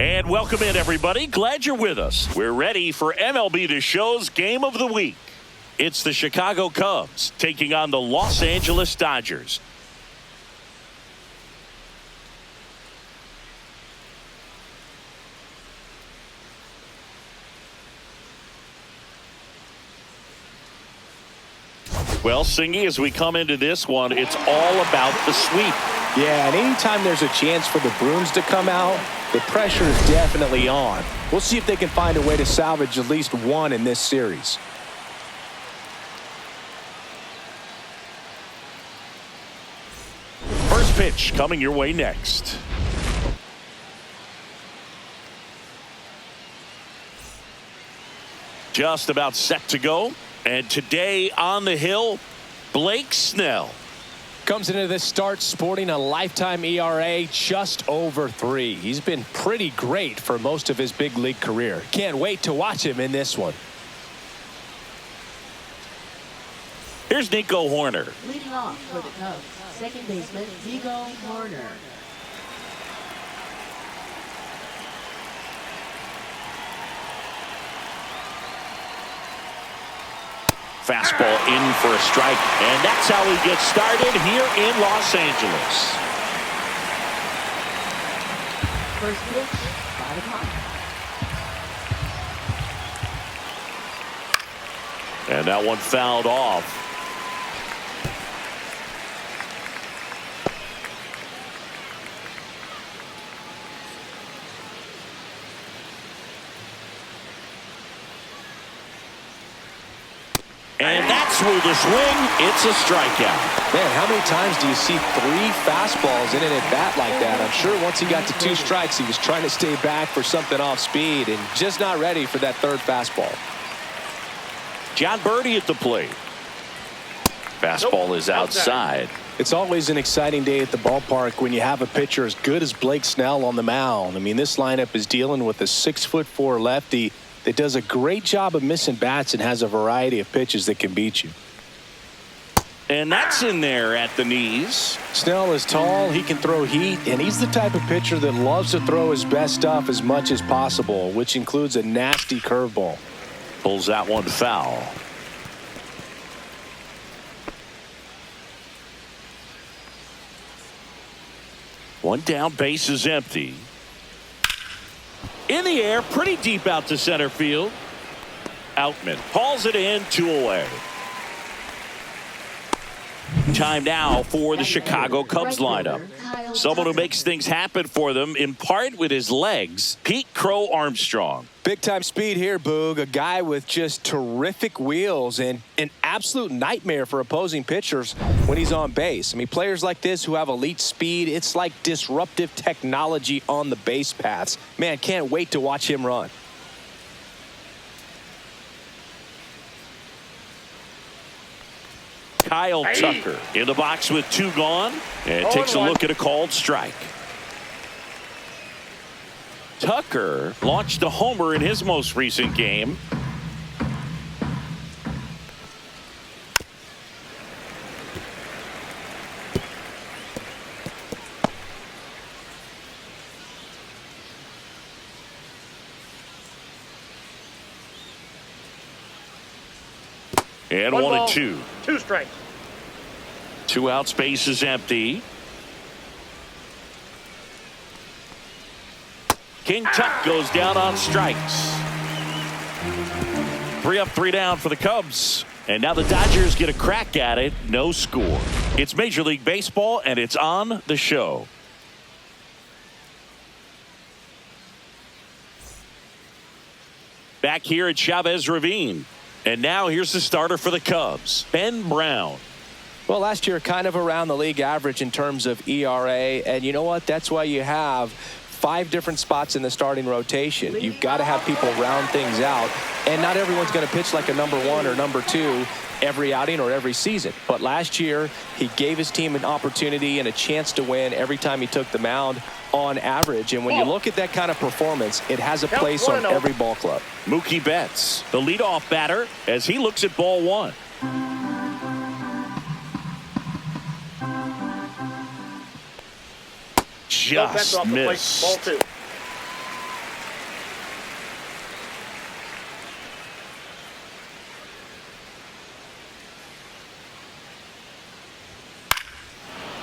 And welcome in, everybody. Glad you're with us. We're ready for MLB The Show's Game of the Week. It's the Chicago Cubs taking on the Los Angeles Dodgers. Well, Singy, as we come into this one, it's all about the sweep. Yeah, and anytime there's a chance for the Bruins to come out, the pressure is definitely on. We'll see if they can find a way to salvage at least one in this series. First pitch coming your way next. Just about set to go. And today on the hill, Blake Snell. Comes into this start sporting a lifetime ERA just over 3. He's been pretty great for most of his big league career. Can't wait to watch him in this one. Here's Nico Hoerner. Leading off for the Cubs, second baseman Nico Hoerner. Fastball in for a strike, and that's how we get started here in Los Angeles. First pitch by the clock. And that one fouled off. And that's through the swing. It's a strikeout. Man, how many times do you see 3 fastballs in an at-bat like that? I'm sure once he got to 2 strikes, he was trying to stay back for something off speed and just not ready for that 3rd fastball. John Birdie at the plate. Fastball is outside. It's always an exciting day at the ballpark when you have a pitcher as good as Blake Snell on the mound. I mean, this lineup is dealing with a 6'4" lefty that does a great job of missing bats and has a variety of pitches that can beat you. And that's in there at the knees. Snell is tall, he can throw heat, and he's the type of pitcher that loves to throw his best stuff as much as possible, which includes a nasty curveball. Pulls that one foul. One down, base is empty. In the air, pretty deep out to center field. Outman hauls it in, 2 away. Time now for the Chicago Cubs lineup. Someone who makes things happen for them, in part with his legs, Pete Crow Armstrong. Big time speed here, Boog. A guy with just terrific wheels and an absolute nightmare for opposing pitchers when he's on base. I mean, players like this who have elite speed, it's like disruptive technology on the base paths. Man, can't wait to watch him run. Kyle Tucker in the box with 2 gone, and takes a look at a called strike. Tucker launched a homer in his most recent game. And 1-2. 2 strikes. 2 outs, base is empty. King Tuck goes down on strikes. 3 up, 3 down for the Cubs. And now the Dodgers get a crack at it. No score. It's Major League Baseball, and it's on the show. Back here at Chavez Ravine. And now here's the starter for the Cubs, Ben Brown. Well, last year kind of around the league average in terms of ERA. And you know what? That's why you have 5 different spots in the starting rotation. You've got to have people round things out. And not everyone's going to pitch like a number 1 or number 2 every outing or every season. But last year, he gave his team an opportunity and a chance to win every time he took the mound on average. And when you look at that kind of performance, it has a place on every ball club. Mookie Betts, the leadoff batter, as he looks at ball 1. Just missed. Ball 2.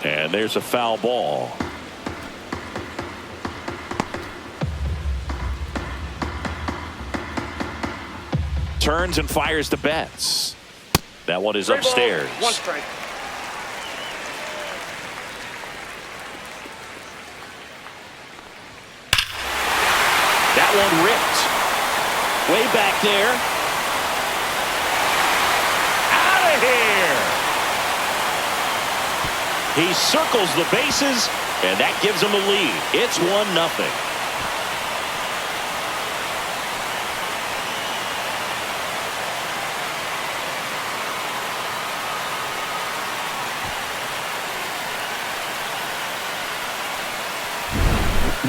And there's a foul ball. Turns and fires the Betts. That one is upstairs. One strike. That one ripped. Way back there. Out of here. He circles the bases, and that gives him a lead. It's 1-0.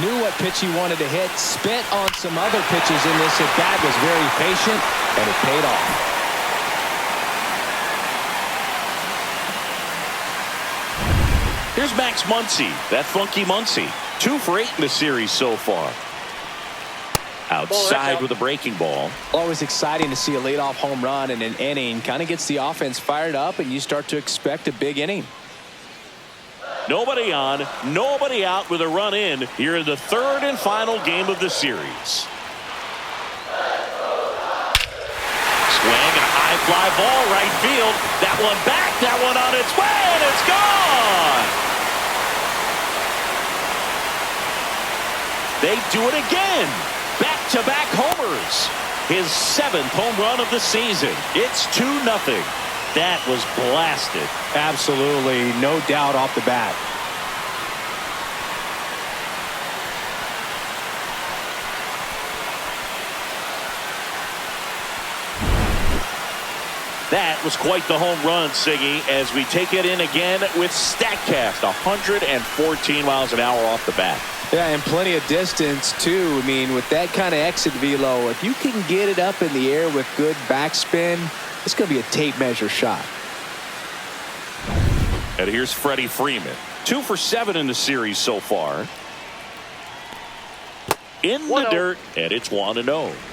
Knew what pitch he wanted to hit, spent on some other pitches in this at bat, was very patient, and it paid off. Here's Max Muncy, that funky Muncy. 2 for 8 in the series so far. Outside with a breaking ball. Always exciting to see a leadoff home run in an inning. Kind of gets the offense fired up, and you start to expect a big inning. Nobody on, nobody out with a run in here in the 3rd and final game of the series. Swing and a high fly ball right field. That one back, that one on its way, and it's gone. They do it again. Back-to-back homers. His 7th home run of the season. It's 2-0. That was blasted. Absolutely, no doubt off the bat. That was quite the home run, Siggy, as we take it in again with StatCast. 114 miles an hour off the bat. Yeah, and plenty of distance, too. I mean, with that kind of exit velo, if you can get it up in the air with good backspin, it's going to be a tape measure shot. And here's Freddie Freeman. 2 for 7 in the series so far. In the dirt, and it's 1-0.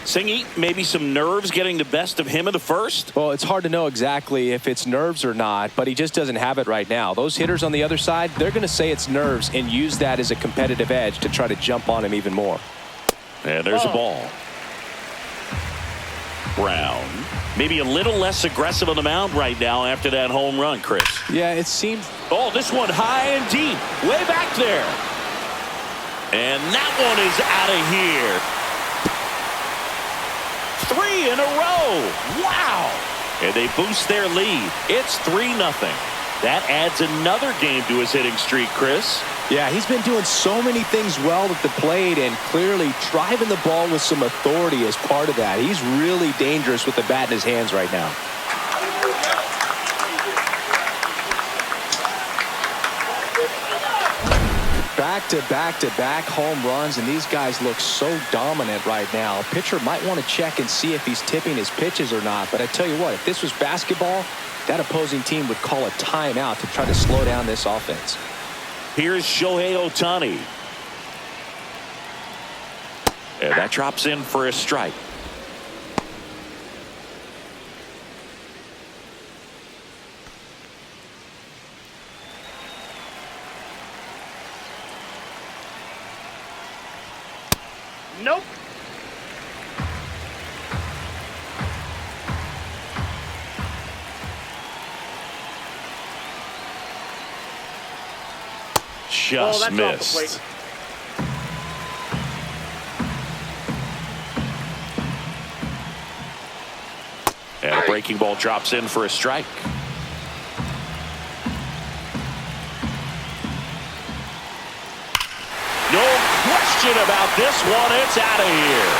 Singy, maybe some nerves getting the best of him in the first? Well, it's hard to know exactly if it's nerves or not, but he just doesn't have it right now. Those hitters on the other side, they're going to say it's nerves and use that as a competitive edge to try to jump on him even more. And there's a ball. Brown, maybe a little less aggressive on the mound right now after that home run, Chris. Yeah, it seems. Oh, this one high and deep, way back there. And that one is out of here. 3 in a row. Wow. And they boost their lead. It's 3-0. That adds another game to his hitting streak, Chris. Yeah, he's been doing so many things well at the plate and clearly driving the ball with some authority as part of that. He's really dangerous with the bat in his hands right now. Back-to-back-to-back home runs, and these guys look so dominant right now. A pitcher might want to check and see if he's tipping his pitches or not, but I tell you what, if this was basketball, that opposing team would call a timeout to try to slow down this offense. Here's Shohei Ohtani. And that drops in for a strike. Nope. Just missed. And a breaking ball drops in for a strike. No question about this one. It's out of here.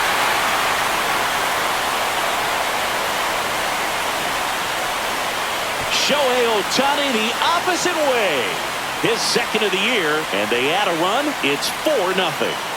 Shohei Ohtani the opposite way. His 2nd of the year, and they add a run. It's 4-0.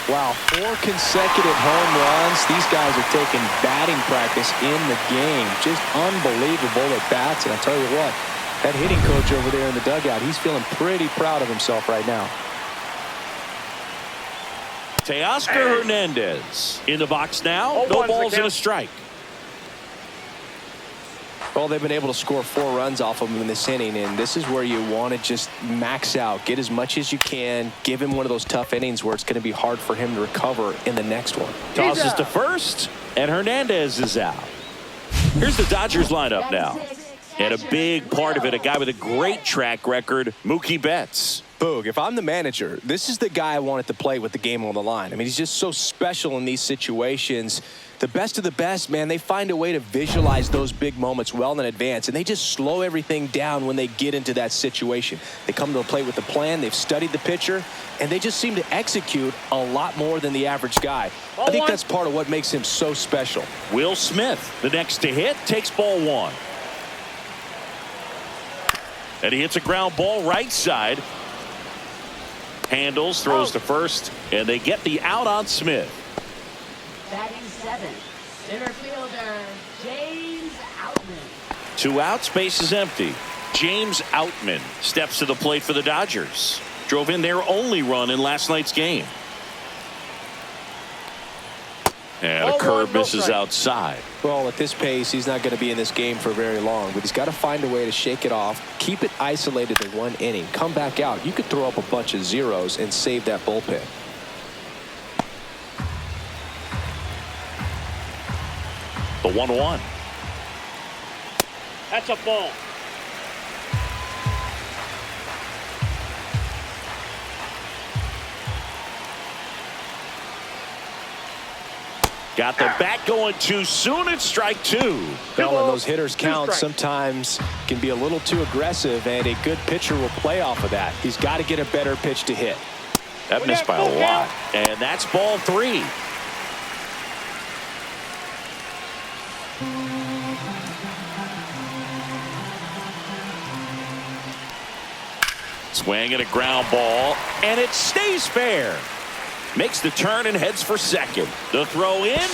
Wow, 4 consecutive home runs. These guys are taking batting practice in the game. Just unbelievable at bats. And I'll tell you what, that hitting coach over there in the dugout, he's feeling pretty proud of himself right now. Teoscar Hernandez in the box now. No balls and a strike. Well, they've been able to score 4 runs off of him in this inning, and this is where you want to just max out, get as much as you can, give him one of those tough innings where it's going to be hard for him to recover in the next one. Tosses to first, and Hernandez is out. Here's the Dodgers lineup now. And a big part of it, a guy with a great track record, Mookie Betts. Boog, if I'm the manager, this is the guy I want to play with the game on the line. I mean, he's just so special in these situations. The best of the best, man, they find a way to visualize those big moments well in advance, and they just slow everything down when they get into that situation. They come to the plate with a plan, they've studied the pitcher, and they just seem to execute a lot more than the average guy. I think that's part of what makes him so special. Will Smith, the next to hit, takes ball 1. And he hits a ground ball right side. Handles, throws to first, and they get the out on Smith. Batting 7th, center fielder James Outman. 2 outs, base is empty. James Outman steps to the plate for the Dodgers. Drove in their only run in last night's game. And a curve misses outside. Well, at this pace, he's not going to be in this game for very long, but he's got to find a way to shake it off, keep it isolated in 1 inning, come back out. You could throw up a bunch of zeros and save that bullpen. The 1-1. That's a ball. Got the bat going too soon. It's strike 2. Well, when those hitters count, sometimes can be a little too aggressive, and a good pitcher will play off of that. He's got to get a better pitch to hit. That missed by a lot. And that's ball 3. Swing and a ground ball, and it stays fair. Makes the turn and heads for second. The throw in,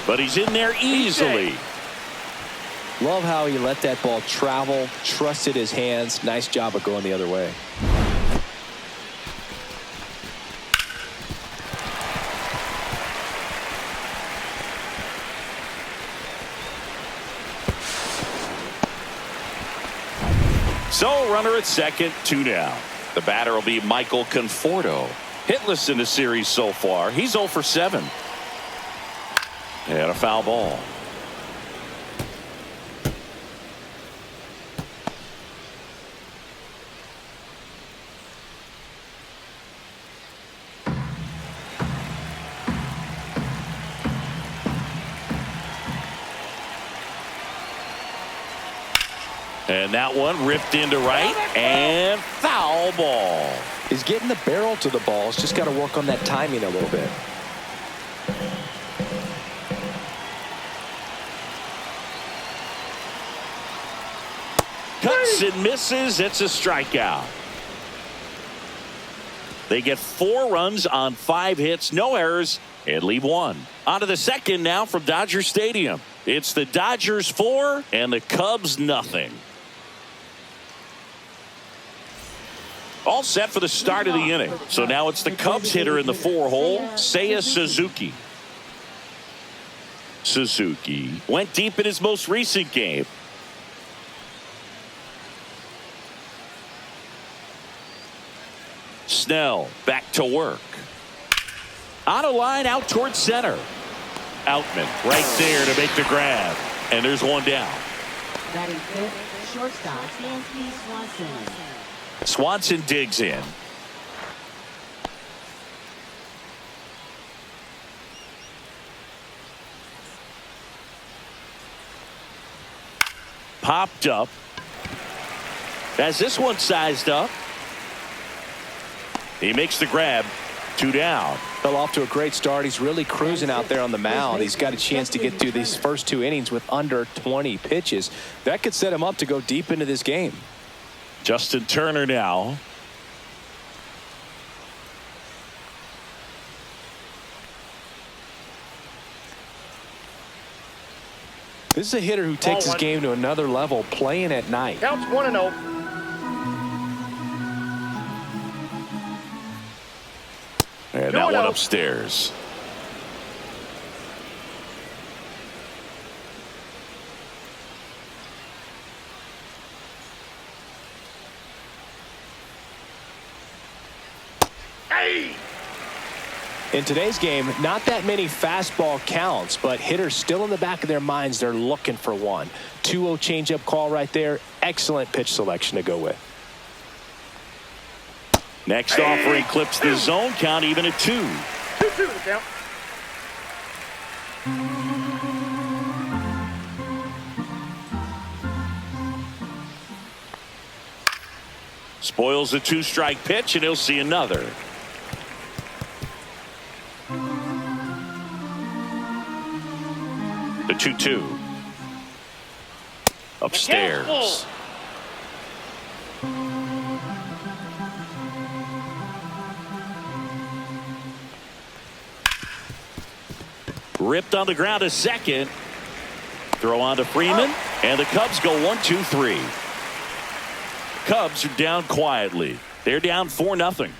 but he's in there easily. Love how he let that ball travel, trusted his hands. Nice job of going the other way. So runner at second, 2 down. The batter will be Michael Conforto. Hitless in the series so far. He's 0 for 7. And a foul ball. And that one ripped into right, and foul ball. He's getting the barrel to the ball. He's just got to work on that timing a little bit. Cuts and misses. It's a strikeout. They get 4 runs on 5 hits, no errors, and leave 1. On to the second now from Dodger Stadium. It's the Dodgers 4 and the Cubs nothing. All set for the start of the inning. So now it's the Cubs hitter in the 4-hole, Seiya Suzuki. Suzuki went deep in his most recent game. Snell back to work. On a line out towards center. Outman right there to make the grab. And there's 1 down. Batting 5th, shortstop Dansby Swanson. Swanson digs in. Popped up. As this one sized up. He makes the grab. 2 down. Fell off to a great start. He's really cruising out there on the mound. He's got a chance to get through these first 2 innings with under 20 pitches. That could set him up to go deep into this game. Justin Turner now. This is a hitter who takes his one. game to another level, playing at night. Counts 1-0. And that one upstairs. In today's game, not that many fastball counts, but hitters still in the back of their minds, they're looking for one. 2-0 changeup call right there. Excellent pitch selection to go with. Next offering clips the zone count even at 2. 2-2 the count. Spoils the 2-strike pitch, and he'll see another. The 2-2. Upstairs. Ripped on the ground to second. Throw on to Freeman, and the Cubs go 1-2-3. Cubs are down quietly. They're down 4-0.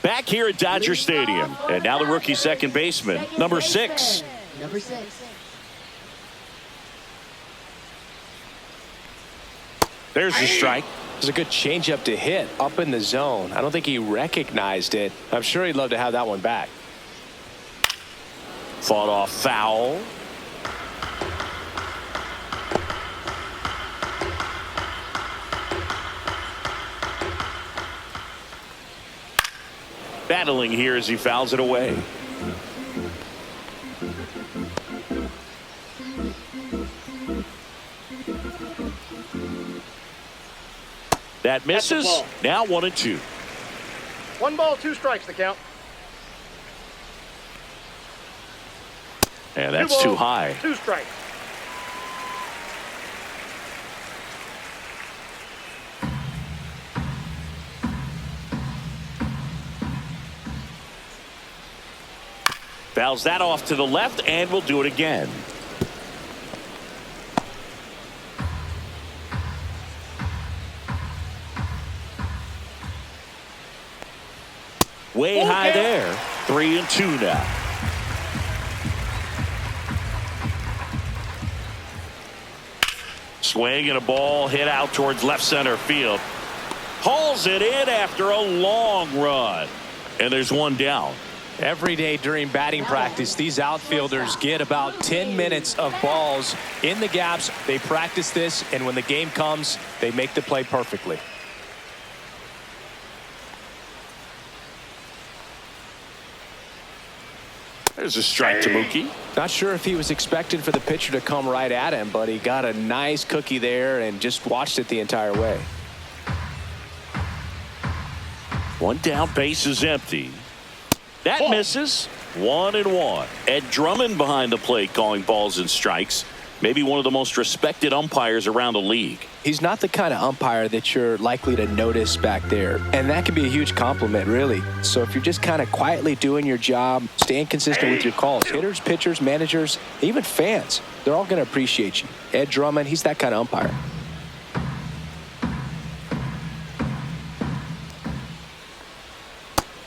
Back here at Dodger Stadium, and now the rookie second baseman, number 6. Number 6. There's the strike. It was a good changeup to hit up in the zone. I don't think he recognized it. I'm sure he'd love to have that one back. Fought off foul. Battling here as he fouls it away. That misses. Now 1-2. 1 ball, 2 strikes the count. And that's too high. 2 strikes. Fouls that off to the left, and will do it again. Way high there. 3-2 now. Swing and a ball hit out towards left center field. Hauls it in after a long run. And there's one down. Every day during batting practice, these outfielders get about 10 minutes of balls in the gaps. They practice this, and when the game comes, they make the play perfectly. There's a strike to Mookie. Not sure if he was expecting for the pitcher to come right at him, but he got a nice cookie there and just watched it the entire way. One down, base is empty. That misses. 1-1. Ed Drummond behind the plate calling balls and strikes. Maybe one of the most respected umpires around the league. He's not the kind of umpire that you're likely to notice back there, and that can be a huge compliment, really. So if you're just kind of quietly doing your job, staying consistent with your calls, hitters, pitchers, managers, even fans, they're all going to appreciate you. Ed Drummond, he's that kind of umpire.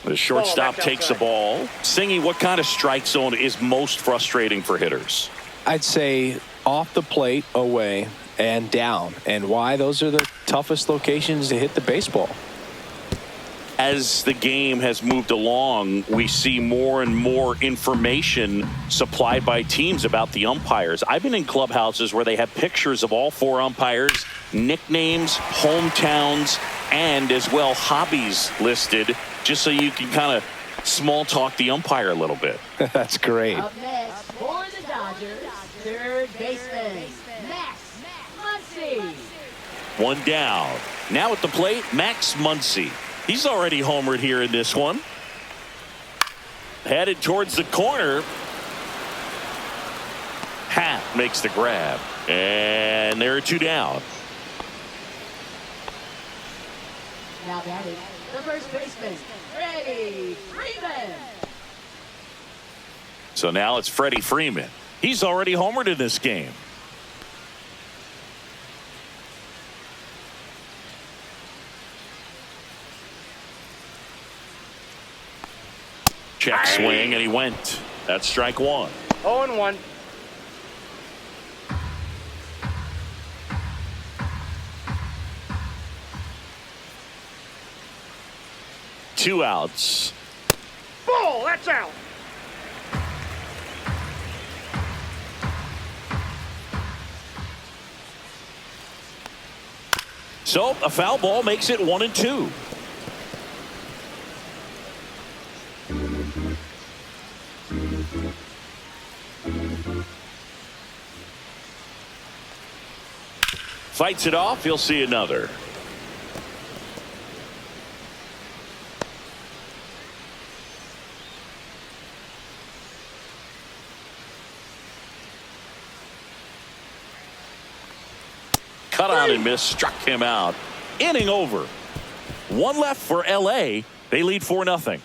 The shortstop takes the ball. Singy, what kind of strike zone is most frustrating for hitters? I'd say off the plate, away, and down. And why? Those are the toughest locations to hit the baseball. As the game has moved along, we see more and more information supplied by teams about the umpires. I've been in clubhouses where they have pictures of all 4 umpires, nicknames, hometowns, and as well hobbies listed, just so you can kind of small talk the umpire a little bit. That's great. Up next for the Dodgers, third baseman, Max Muncy. One down. Now at the plate, Max Muncy. He's already homered here in this one. Headed towards the corner. Happ makes the grab. And there are 2 down. Now batting, the first baseman, Freddie Freeman. So now it's Freddie Freeman. He's already homered in this game. Check swing, and he went. That's strike one. 0-1. Two outs. Ball, that's out. So a foul ball makes it 1-2. Fights it off. He'll see another. Cut on and miss, struck him out. Inning over. One left for LA. They lead 4-0.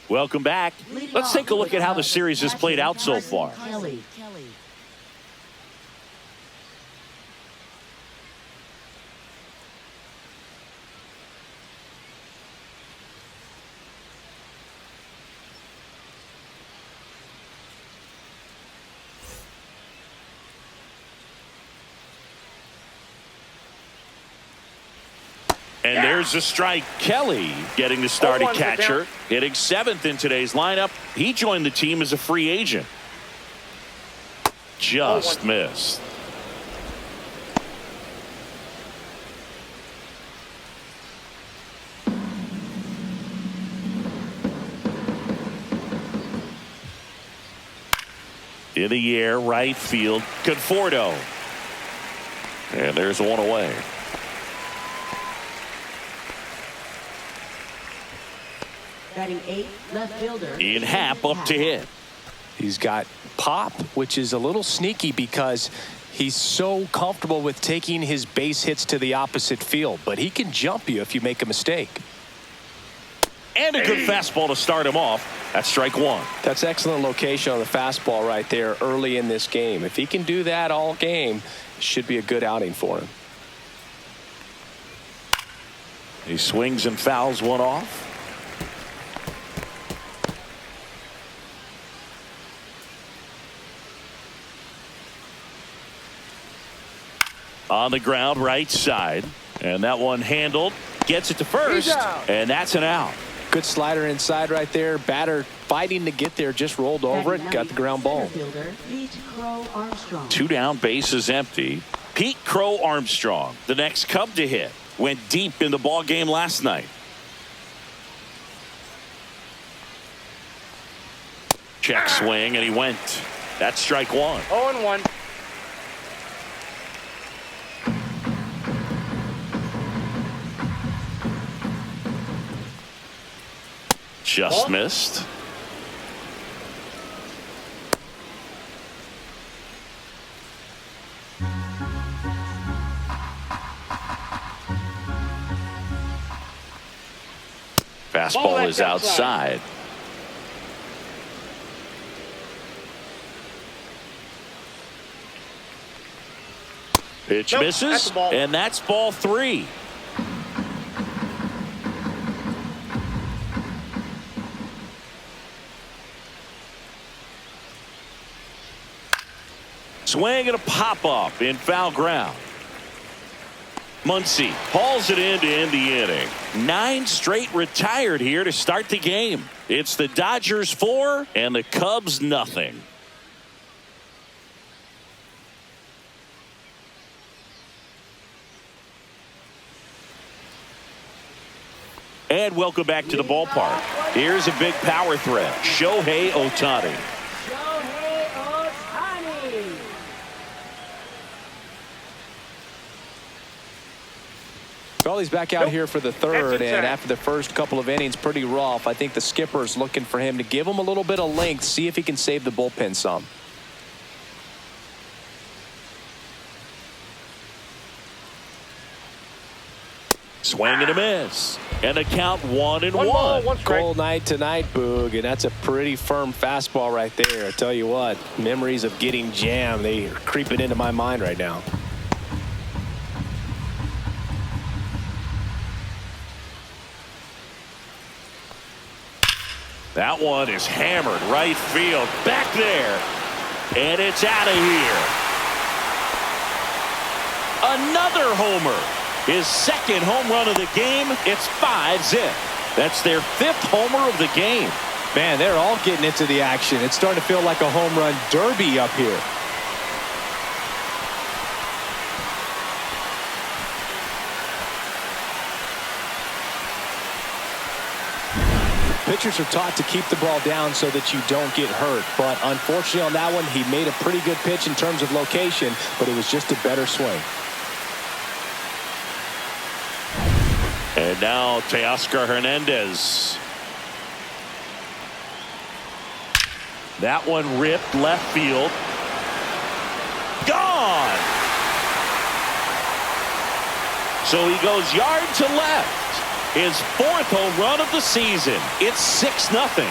Welcome back. Let's take a look at how the series has played out so far. Kelly. And there's a strike. Kelly getting the start at 0-1 catcher, hitting 7th in today's lineup. He joined the team as a free agent. Just 0-1. missed. In the air, right field, Conforto. And there's one away. Batting 8th, left fielder. Ian Happ up to hit. He's got pop, which is a little sneaky because he's so comfortable with taking his base hits to the opposite field, but he can jump you if you make a mistake. And a good fastball to start him off. That's strike one. That's excellent location on the fastball right there early in this game. If he can do that all game, it should be a good outing for him. He swings and fouls one off. On the ground, right side. And that one handled. Gets it to first. And that's an out. Good slider inside right there. Batter fighting to get there. Just rolled over it. Got the ground ball. Two down, bases empty. Pete Crow Armstrong, the next Cub to hit. Went deep in the ball game last night. Check swing, and he went. That's strike one. 0-1. Just missed. Fastball is outside. Pitch misses, and that's ball three. Swing and a pop-up in foul ground. Muncy hauls it in to end the inning. 9 straight retired here to start the game. It's the Dodgers 4 and the Cubs nothing. And welcome back to the ballpark. Here's a big power threat. Shohei Ohtani. Shohei Ohtani. Well, he's back out here for the third, That's and inside. after the first couple of innings, pretty rough. I think the skipper's looking for him to give him a little bit of length, see if he can save the bullpen some. Swing and a miss. And a count 1-1. One ball, one strike. Cold night tonight, Boog, and that's a pretty firm fastball right there. I tell you what, memories of getting jammed, they are creeping into my mind right now. That one is hammered right field. Back there. And it's out of here. Another homer. His second home run of the game. It's 5-zip. That's their 5th homer of the game. Man, they're all getting into the action. It's starting to feel like a home run derby up here. Pitchers are taught to keep the ball down so that you don't get hurt. But unfortunately on that one, he made a pretty good pitch in terms of location, but it was just a better swing. And now Teoscar Hernandez. That one ripped left field. Gone. So he goes yard to left. His 4th home run of the season. It's 6-0.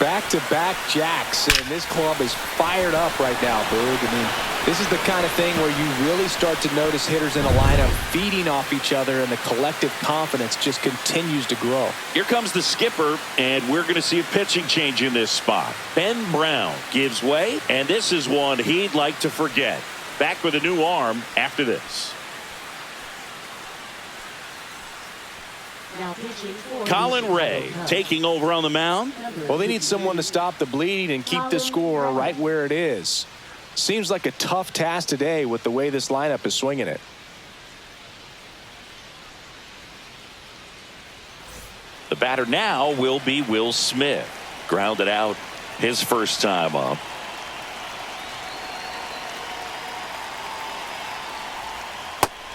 Back-to-back jacks, and this club is fired up right now, Boog. I mean, this is the kind of thing where you really start to notice hitters in a lineup feeding off each other, and the collective confidence just continues to grow. Here comes the skipper, and we're going to see a pitching change in this spot. Ben Brown gives way, and this is one he'd like to forget. Back with a new arm after this. Now pitching for Colin Houston Ray Cubs. taking over on the mound. Well, they need someone to stop the bleeding and keep the score right where it is. Seems like a tough task today with the way this lineup is swinging it. The batter now will be Will Smith. Grounded out his first time up.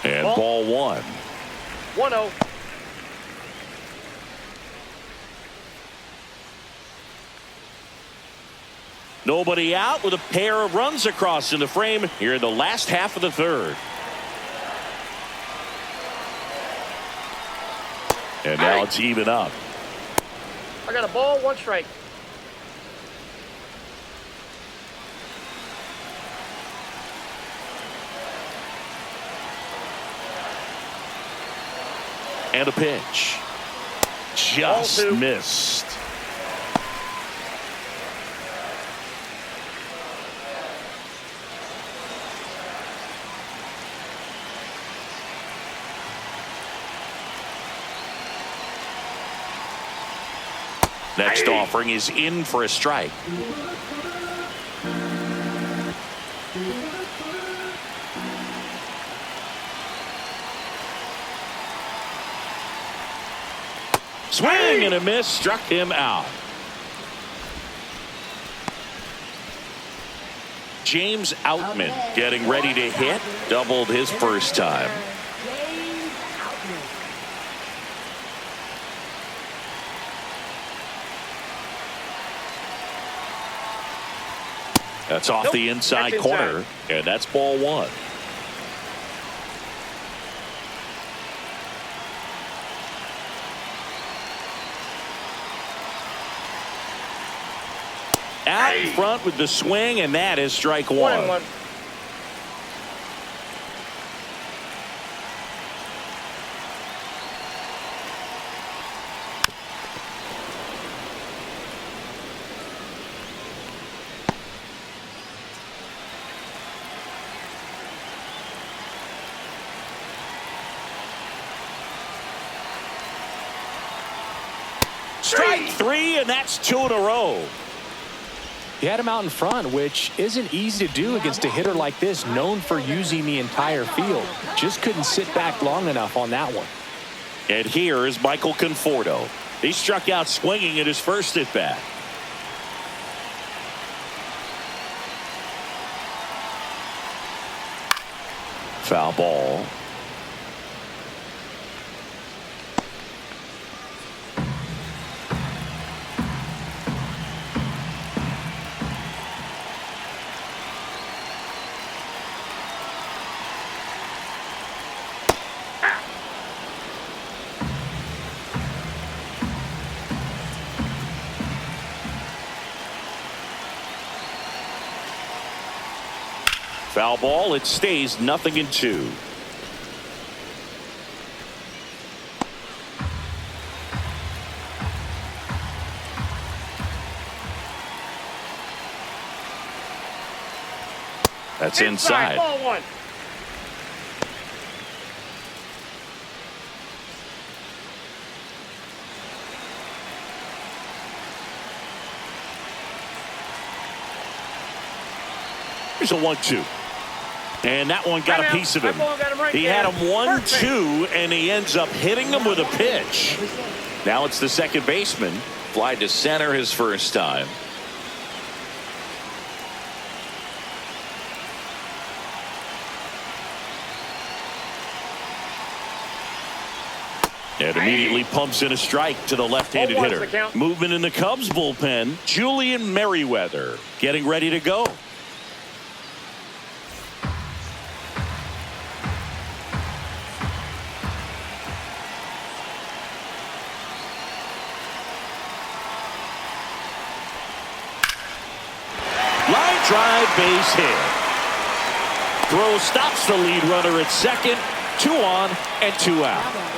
And ball 1. 1-0. Nobody out with a pair of runs across in the frame here in the last half of the third. And now it's even up. I got a ball, one strike. And a pitch. Just Ball 2. missed. Next offering is in for a strike. Swing and a miss, struck him out. James Outman getting ready to hit. Doubled his first time. James Outman. That's off Nope, the inside that's corner, inside. and that's ball 1. Out in front with the swing, and that is strike 1. 1-1. Strike 3, and that's 2 in a row. He had him out in front, which isn't easy to do against a hitter like this, known for using the entire field. Just couldn't sit back long enough on that one. And here is Michael Conforto. He struck out swinging at his first at bat. Foul ball. Foul ball. It stays 0-2. That's inside. Ball one. Here's a 1-2. And that one got a piece of him. He had him 1-2, and he ends up hitting him with a pitch. Now it's the second baseman. Fly to center his first time. And immediately pumps in a strike to the left-handed hitter. Movement in the Cubs bullpen. Julian Merriweather getting ready to go. Line drive, base hit. Throw stops the lead runner at second. 2 on and 2 out.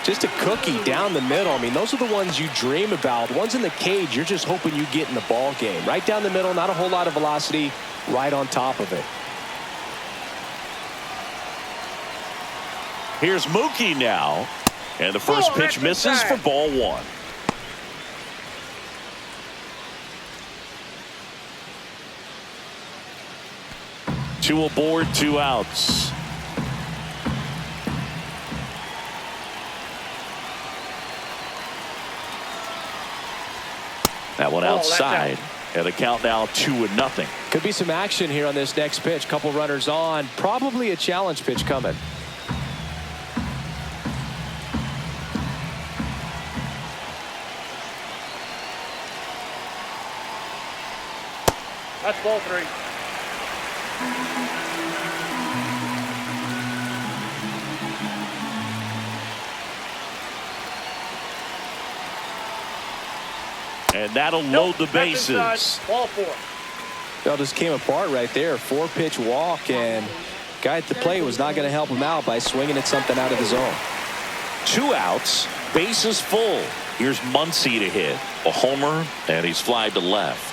Just a cookie down the middle. I mean, those are the ones you dream about. The ones in the cage, you're just hoping you get in the ball game. Right down the middle, not a whole lot of velocity, right on top of it. Here's Mookie now. And the first pitch misses for ball 1. Two aboard, 2 outs. That one outside. And the count now 2-0. Could be some action here on this next pitch. Couple runners on. Probably a challenge pitch coming. That's ball 3. And that'll load the bases. Ball 4. Well, just came apart right there. 4-pitch walk, and guy at the plate was not going to help him out by swinging at something out of the zone. 2 outs, bases full. Here's Muncy to hit. A homer, and he's flied to left.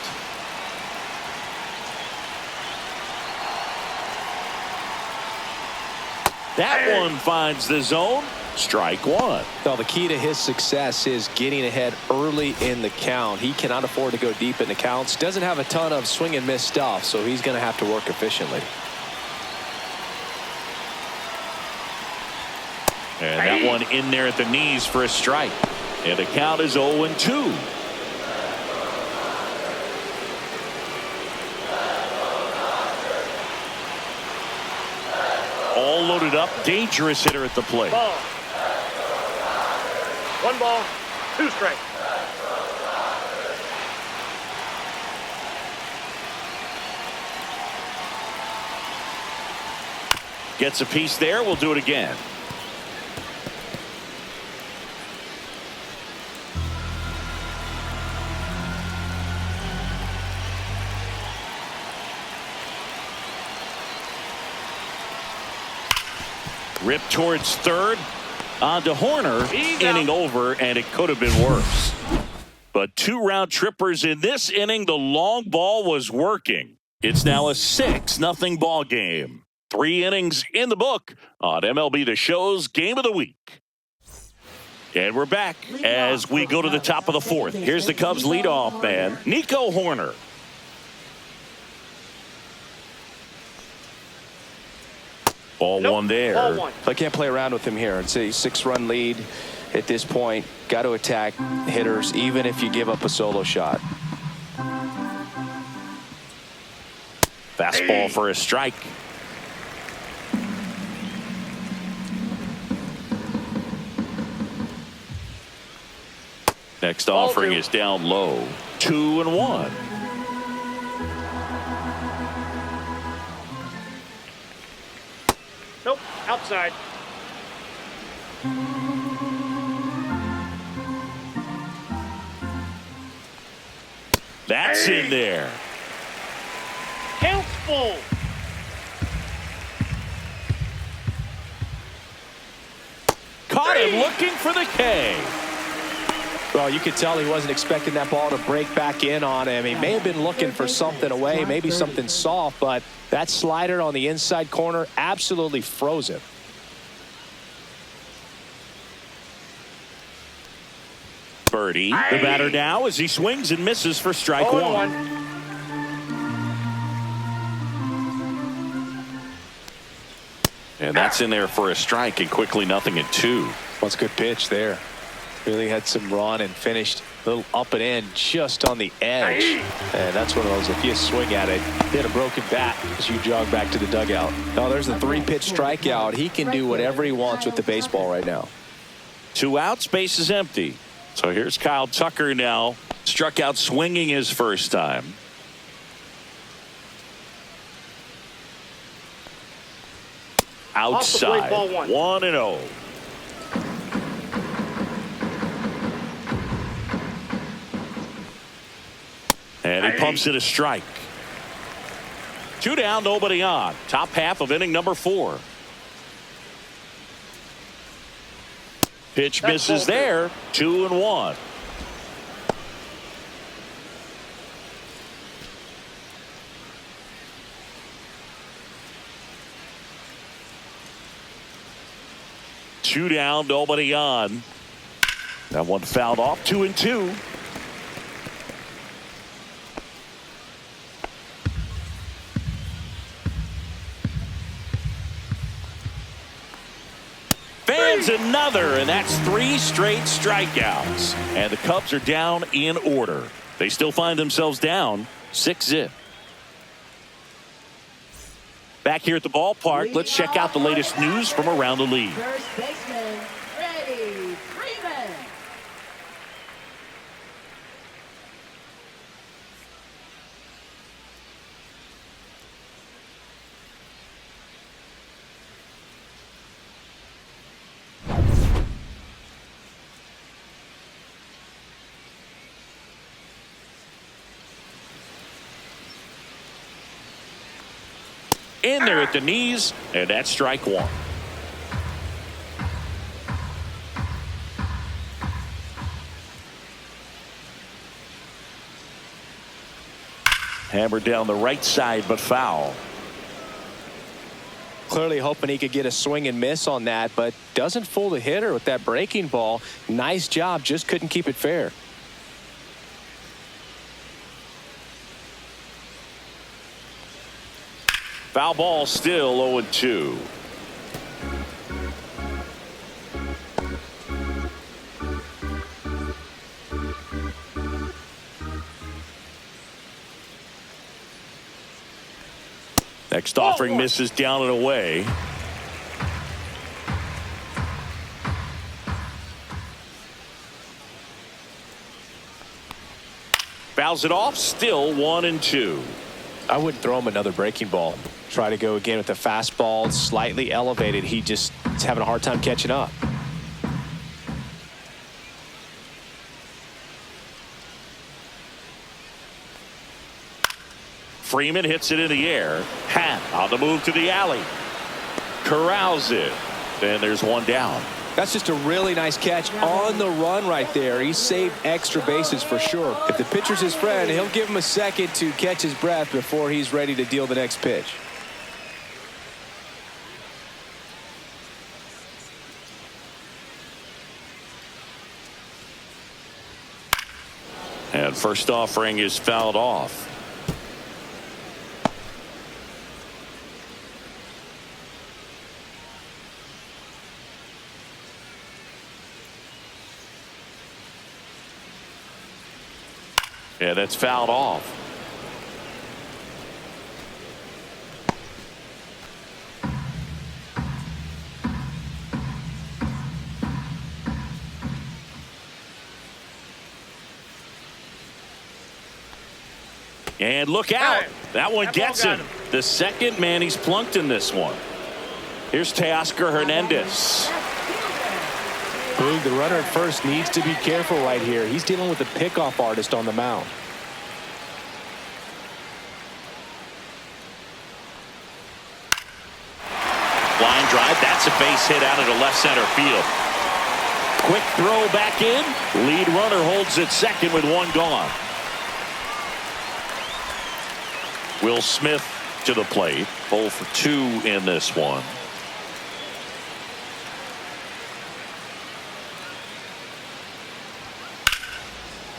That one finds the zone. Strike 1. Well, the key to his success is getting ahead early in the count. He cannot afford to go deep in the counts. Doesn't have a ton of swing and miss stuff, so he's going to have to work efficiently. And that one in there at the knees for a strike. And the count is 0-2. All loaded up. Dangerous hitter at the plate. Ball. 1 ball, 2 strikes. Gets a piece there. We'll do it again. Rip towards third. On to Horner. Inning over, and it could have been worse. But 2 round trippers in this inning. The long ball was working. It's now a 6-0 ball game. 3 innings in the book on MLB The Show's Game of the Week. And we're back as we go to the top of the fourth. Here's the Cubs leadoff man, Nico Horner. Ball one there. Ball one. I can't play around with him here. It's a 6-run lead at this point. Got to attack hitters, even if you give up a solo shot. Fastball for a strike. Next offering is down low. 2-1. Nope, outside. That's in there. Count's full. Caught him looking for the K. Well, you could tell he wasn't expecting that ball to break back in on him. He may have been looking for something away, maybe something soft, but that slider on the inside corner absolutely froze him. Birdie, the batter now as he swings and misses for strike one. And that's in there for a strike, and quickly 0-2. Well, it's a good pitch there. Really had some run and finished a little up and in just on the edge. And that's one of those, if you swing at it, hit a broken bat as you jog back to the dugout. Now there's a 3-pitch strikeout. He can do whatever he wants with the baseball right now. 2 outs, base is empty. So here's Kyle Tucker now. Struck out swinging his first time. Outside, 1-0. And he pumps it a strike. 2 down, nobody on. Top half of inning number 4. Pitch misses there. 2-1. Two down, nobody on. That one fouled off. 2-2. Fans another, and that's 3 straight strikeouts. And the Cubs are down in order. They still find themselves down 6-0. Back here at the ballpark, let's check out the latest news from around the league. First baseman, Freddie Freeman. In there at the knees, and that's strike one. Hammered down the right side, but foul. Clearly hoping he could get a swing and miss on that, but doesn't fool the hitter with that breaking ball. Nice job, just couldn't keep it fair. Foul ball, still 0-2. Next offering misses down and away. Fouls it off, still 1-2. I wouldn't throw him another breaking ball. Try to go again with the fastball, slightly elevated. He just is having a hard time catching up. Freeman hits it in the air. Hat on the move to the alley. Corrals it. And there's one down. That's just a really nice catch on the run right there. He saved extra bases for sure. If the pitcher's his friend, he'll give him a second to catch his breath before he's ready to deal the next pitch. And first offering is fouled off. Yeah, that's fouled off. And look out. That one gets him. The second man he's plunked in this one. Here's Teoscar Hernandez. Boog, the runner at first needs to be careful right here. He's dealing with a pickoff artist on the mound. Line drive. That's a base hit out into left center field. Quick throw back in. Lead runner holds at second with one gone. Will Smith to the plate. 0 for 2 in this one.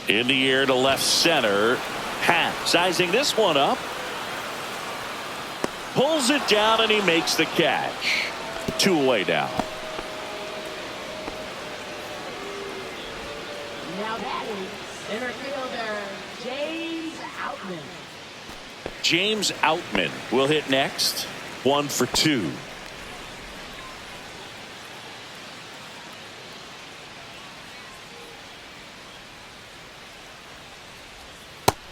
In the air to left center. Happ sizing this one up. Pulls it down and he makes the catch. 2 away now. Now batting, center fielder James Outman. James Outman will hit next. 1 for 2.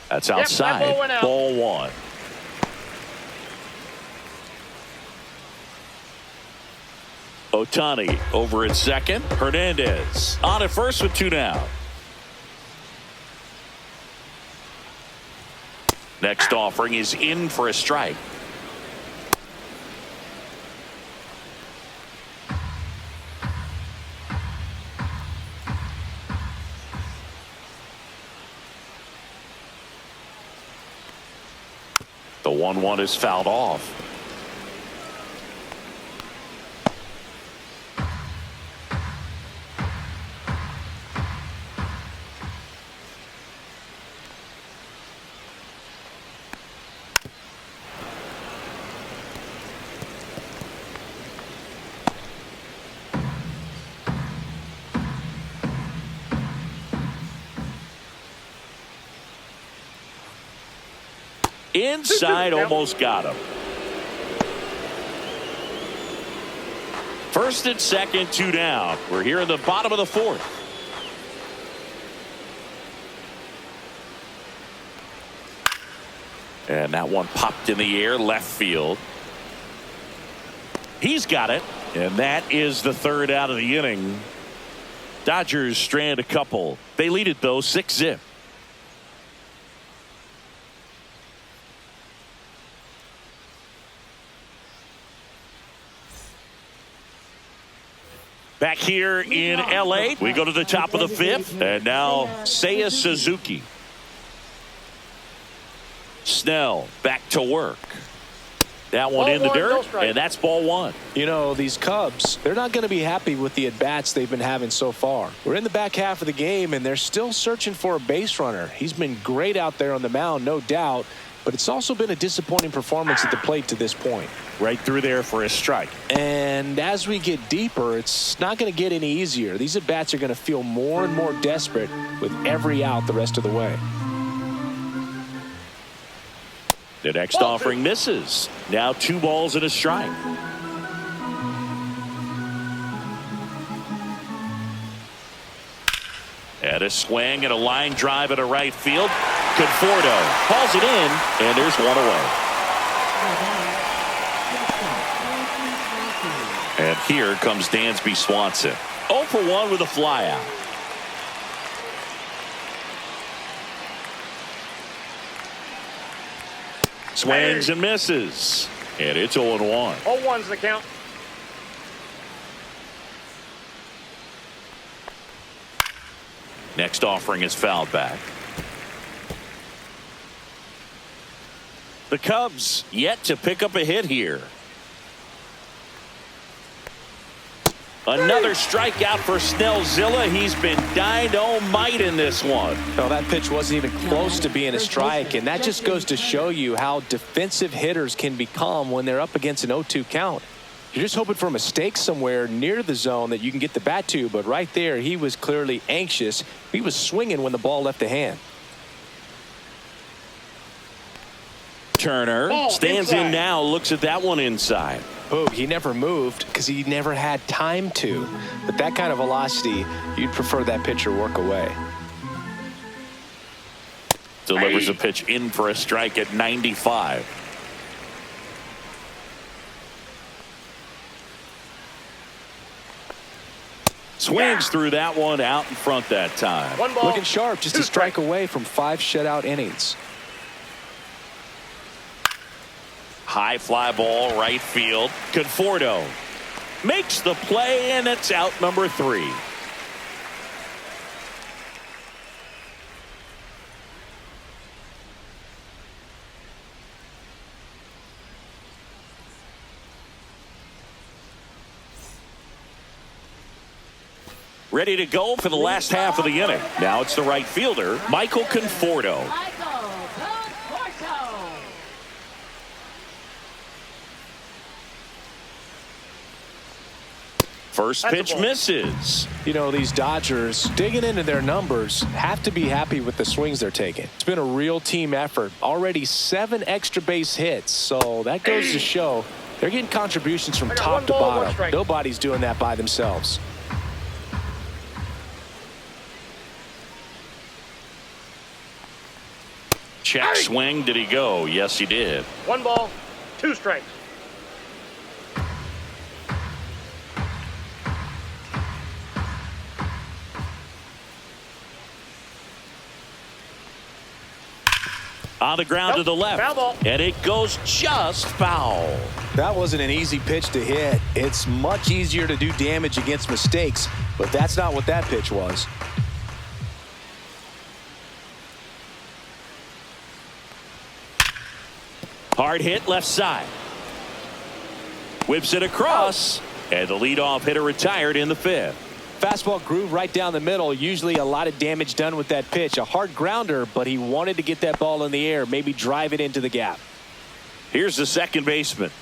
That's outside. That ball went out. Ball 1. Ohtani over at second. Hernandez on at first with 2 down. Next offering is in for a strike. The 1-1 is fouled off. Inside, almost got him. First and second, 2 down. We're here in the bottom of the 4th. And that one popped in the air, left field. He's got it. And that is the 3rd out of the inning. Dodgers strand a couple. They lead it, though, 6-0. Back here in L.A., we go to the top of the 5th. And now Seiya Suzuki. Snell back to work. That one in the dirt, and that's ball 1. You know, these Cubs, they're not going to be happy with the at-bats they've been having so far. We're in the back half of the game, and they're still searching for a base runner. He's been great out there on the mound, no doubt, but it's also been a disappointing performance at the plate to this point. Right through there for a strike. And as we get deeper, it's not going to get any easier. These at-bats are going to feel more and more desperate with every out the rest of the way. The next offering misses. Now 2 balls and a strike. And a swing and a line drive at a right field. Conforto hauls it in, and there's 1 away. And here comes Dansby Swanson. 0 for 1 with a flyout. Swings and misses. And it's 0-1. 0-1's the count. Next offering is fouled back. The Cubs yet to pick up a hit here. Another strikeout for Snellzilla. He's been dynamite in this one. Well, that pitch wasn't even close to being a strike, and that just goes to show you how defensive hitters can become when they're up against an 0-2 count. You're just hoping for a mistake somewhere near the zone that you can get the bat to, but right there, he was clearly anxious. He was swinging when the ball left the hand. Turner stands in now, looks at that one inside. Oh, he never moved because he never had time to. But that kind of velocity, you'd prefer that pitcher work away. Delivers a pitch in for a strike at 95. Swings through that one, out in front that time. One ball. Looking sharp, just a strike away from 5 shutout innings. High fly ball, right field. Conforto makes the play, and it's out number 3. Ready to go for the last half of the inning. Now it's the right fielder, Michael Conforto. First pitch misses. You know, these Dodgers, digging into their numbers, have to be happy with the swings they're taking. It's been a real team effort. Already 7 extra base hits, so that goes to show they're getting contributions from top to bottom. Nobody's doing that by themselves. Check swing. Did he go? Yes, he did. 1 ball, 2 strikes. On the ground to the left. Foul ball. And it goes just foul. That wasn't an easy pitch to hit. It's much easier to do damage against mistakes, but that's not what that pitch was. Hard hit left side. Whips it across, and the leadoff hitter retired in the 5th. Fastball groove right down the middle. Usually a lot of damage done with that pitch. A hard grounder, but he wanted to get that ball in the air, maybe drive it into the gap. Here's the second baseman.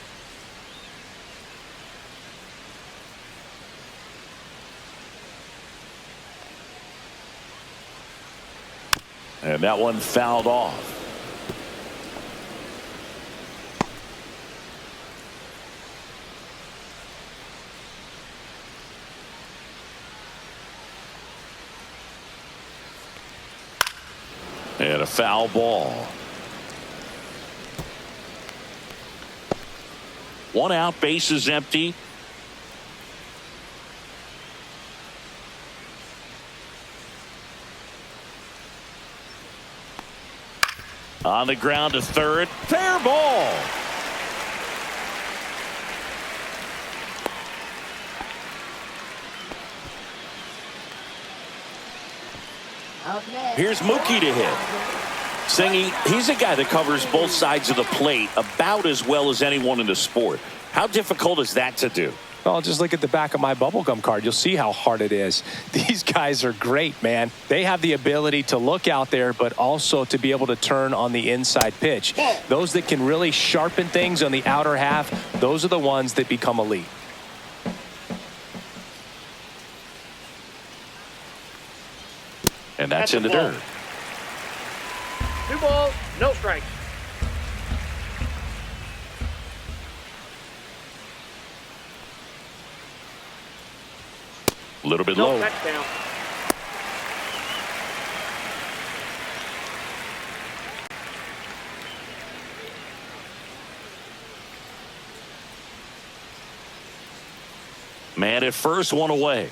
And that one fouled off. And a foul ball. 1 out, base is empty. On the ground to third. Fair ball. Here's Mookie to hit. Singy, he's a guy that covers both sides of the plate about as well as anyone in the sport. How difficult is that to do? Well, just look at the back of my bubblegum card. You'll see how hard it is. These guys are great, man. They have the ability to look out there, but also to be able to turn on the inside pitch. Those that can really sharpen things on the outer half, those are the ones that become elite. And that's in the dirt. 2 balls, no strikes. A little bit No low. touchdown. Man at first, 1 away.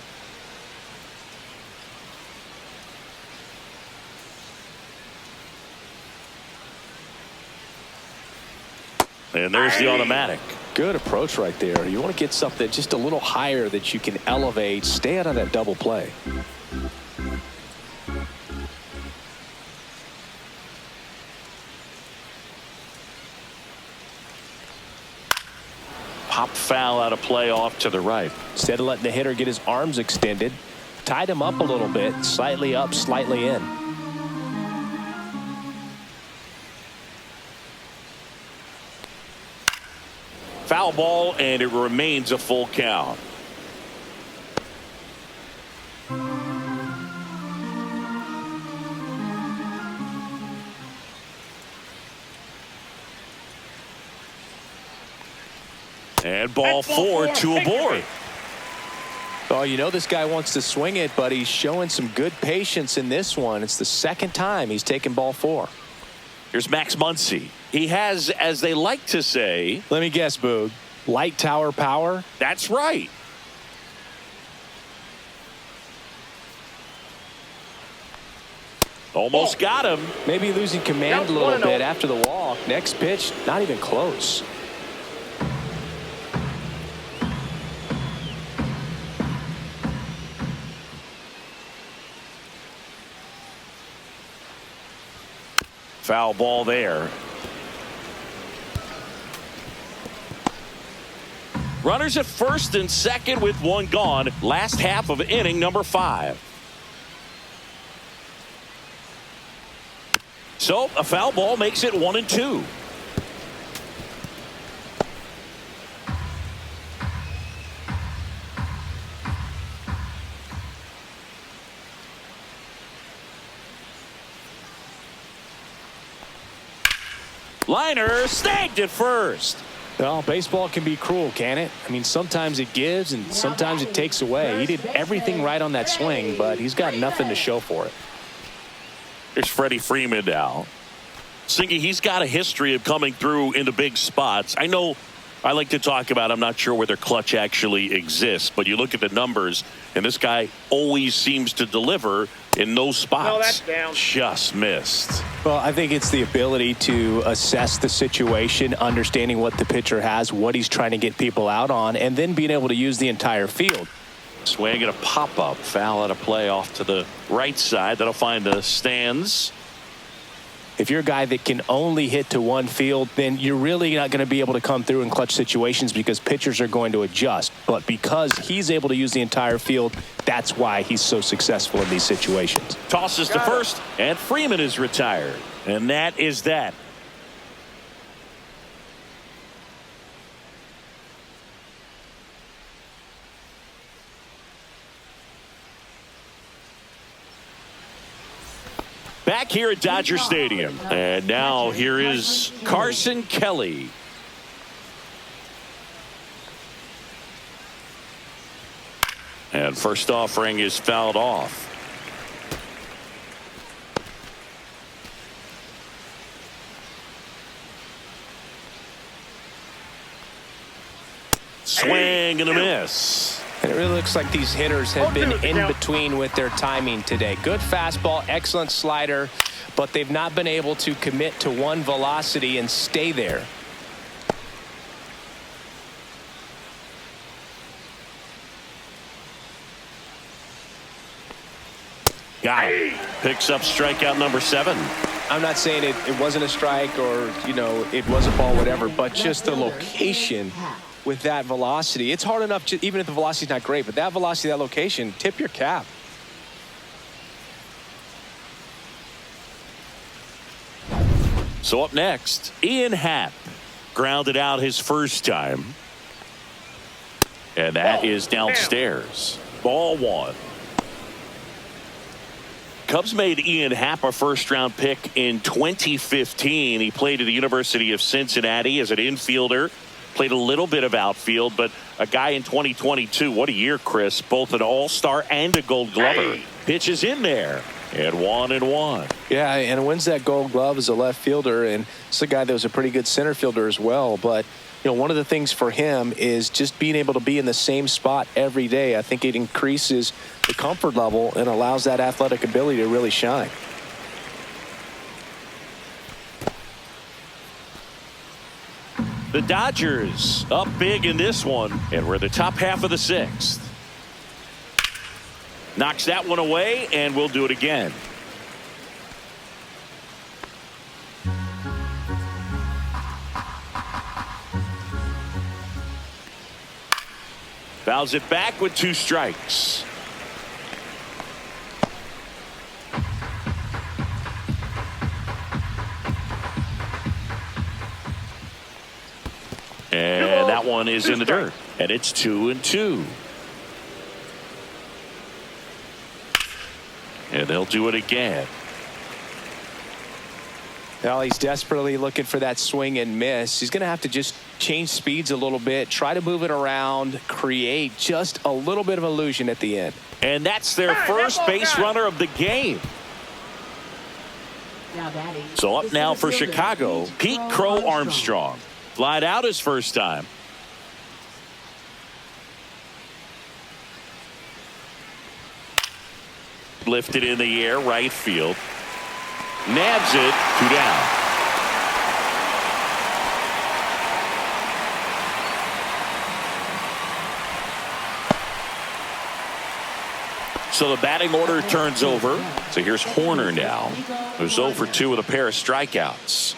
And there's the automatic. Good approach right there. You want to get something just a little higher that you can elevate. Stay out of that double play. Pop foul out of play off to the right. Instead of letting the hitter get his arms extended, tied him up a little bit, slightly up, slightly in. Foul ball, and it remains a full count. And ball four to aboard. Oh, you know this guy wants to swing it, but he's showing some good patience in this one. It's the second time he's taken ball four. Here's Max Muncy. He has, as they like to say... Let me guess, Boog. Light tower power? That's right. Almost got him. Maybe losing command a little bit after the walk. Next pitch, not even close. Foul ball there. Runners at first and second with one gone. Last half of inning number 5. So a foul ball makes it 1-2. Liner snagged at first. Well, baseball can be cruel, can it? I mean, sometimes it gives and sometimes it takes away. He did everything right on that swing, but he's got nothing to show for it. There's Freddie Freeman now. Singy, he's got a history of coming through in the big spots. I know I like to talk about, I'm not sure whether clutch actually exists, but you look at the numbers, and this guy always seems to deliver in those spots. No, that's down. Just missed. Well, I think it's the ability to assess the situation, understanding what the pitcher has, what he's trying to get people out on, and then being able to use the entire field. Swing and a pop-up. Foul out of play off to the right side. That'll find the stands. If you're a guy that can only hit to one field, then you're really not going to be able to come through in clutch situations because pitchers are going to adjust. But because he's able to use the entire field, that's why he's so successful in these situations. Tosses to first, and Freeman is retired. And that is that. Back here at Dodger Stadium. And now here is Carson Kelly. And first offering is fouled off. Swing and a miss. And it really looks like these hitters have been in between with their timing today. Good fastball, excellent slider, but they've not been able to commit to one velocity and stay there. Got it. Picks up strikeout number 7. I'm not saying it wasn't a strike or, you know, it was a ball, whatever, but just the location with that velocity. It's hard enough, to, even if the velocity's not great, but that velocity, that location, tip your cap. So up next, Ian Happ grounded out his first time. And that is downstairs. Ball 1. Cubs made Ian Happ a first-round pick in 2015. He played at the University of Cincinnati as an infielder. Played a little bit of outfield, but a guy in 2022. What a year, Chris. Both an all-star and a gold glover. Pitches in there. And 1-1. Yeah, and wins that gold glove as a left fielder. And it's a guy that was a pretty good center fielder as well. But, you know, one of the things for him is just being able to be in the same spot every day. I think it increases the comfort level and allows that athletic ability to really shine. The Dodgers up big in this one, and we're the top half of the 6th. Knocks that one away, and we'll do it again. Fouls it back with 2 strikes. And that one is in the dirt. And it's 2-2. And they'll do it again. Well, he's desperately looking for that swing and miss. He's going to have to just change speeds a little bit, try to move it around, create just a little bit of illusion at the end. And that's their first base runner of the game. So up now for Chicago, Pete Crow Armstrong. Flied out his first time. Lifted in the air, right field. Nabs it, 2 down. So the batting order turns over. So here's Horner now, who's 0 for 2 with a pair of strikeouts.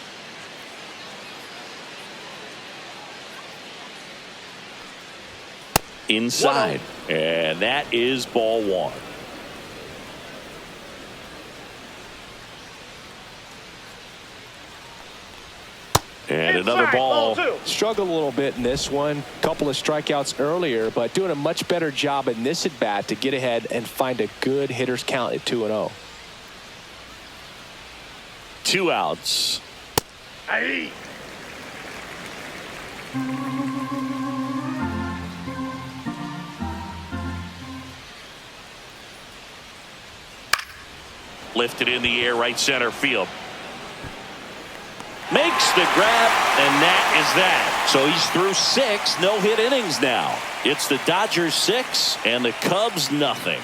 Inside, and that is ball 1. And another ball. Struggled a little bit in this one. Couple of strikeouts earlier, but doing a much better job in this at bat to get ahead and find a good hitter's count at 2-0. 2 outs. Aye. Lifted in the air, right center field. Makes the grab, and that is that. So he's through 6 no-hit innings now. It's the Dodgers 6 and the Cubs nothing.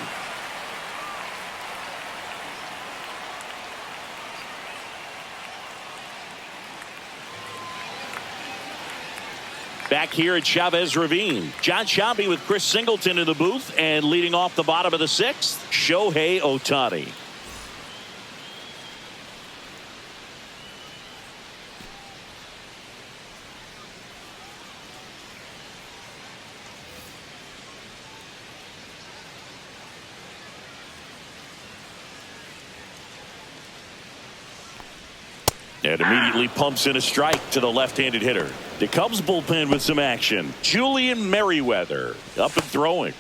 Back here at Chavez Ravine, John Sciambi with Chris Singleton in the booth, and leading off the bottom of the 6th, Shohei Ohtani. And immediately pumps in a strike to the left-handed hitter. The Cubs bullpen with some action. Julian Merriweather up and throwing.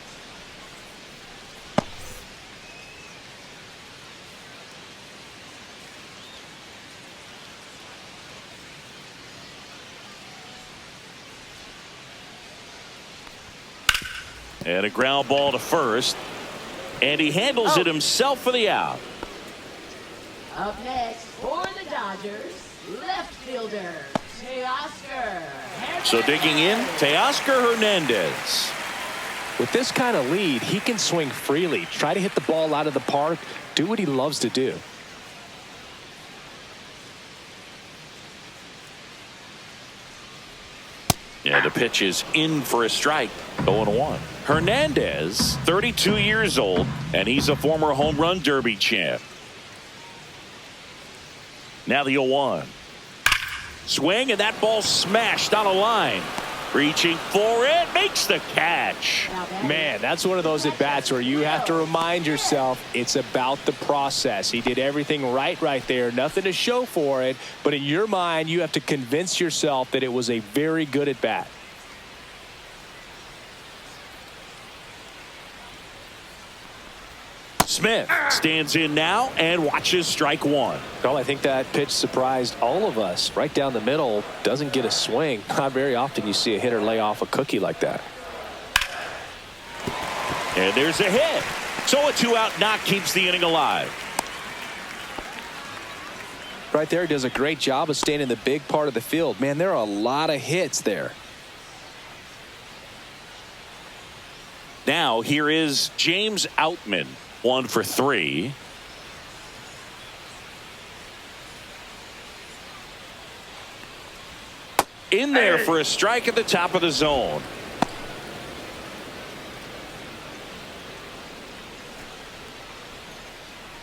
And a ground ball to first. And he handles it himself for the out. Up next for the Dodgers, left fielder, Teoscar. So digging in, Teoscar Hernandez. With this kind of lead, he can swing freely, try to hit the ball out of the park, do what he loves to do. Yeah, the pitch is in for a strike. 0-1. Hernandez, 32 years old, and he's a former home run derby champ. Now the 0-1. Swing, and that ball smashed on a line. Reaching for it, makes the catch. Man, that's one of those at-bats where you have to remind yourself it's about the process. He did everything right there. Nothing to show for it. But in your mind, you have to convince yourself that it was a very good at-bat. Smith stands in now and watches strike 1. Well, I think that pitch surprised all of us. Right down the middle, doesn't get a swing. Not very often you see a hitter lay off a cookie like that. And there's a hit. So a 2-out knock keeps the inning alive. Right there, he does a great job of staying in the big part of the field. Man, there are a lot of hits there. Now here is James Outman. 1 for 3. In there for a strike at the top of the zone.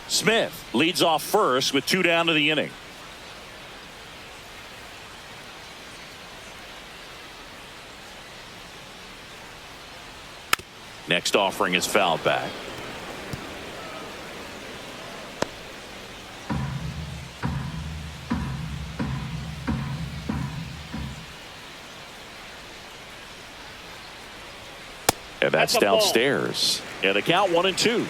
Smith leads off first with 2 down to the inning. Next offering is fouled back. And that's downstairs. And the count 1-2.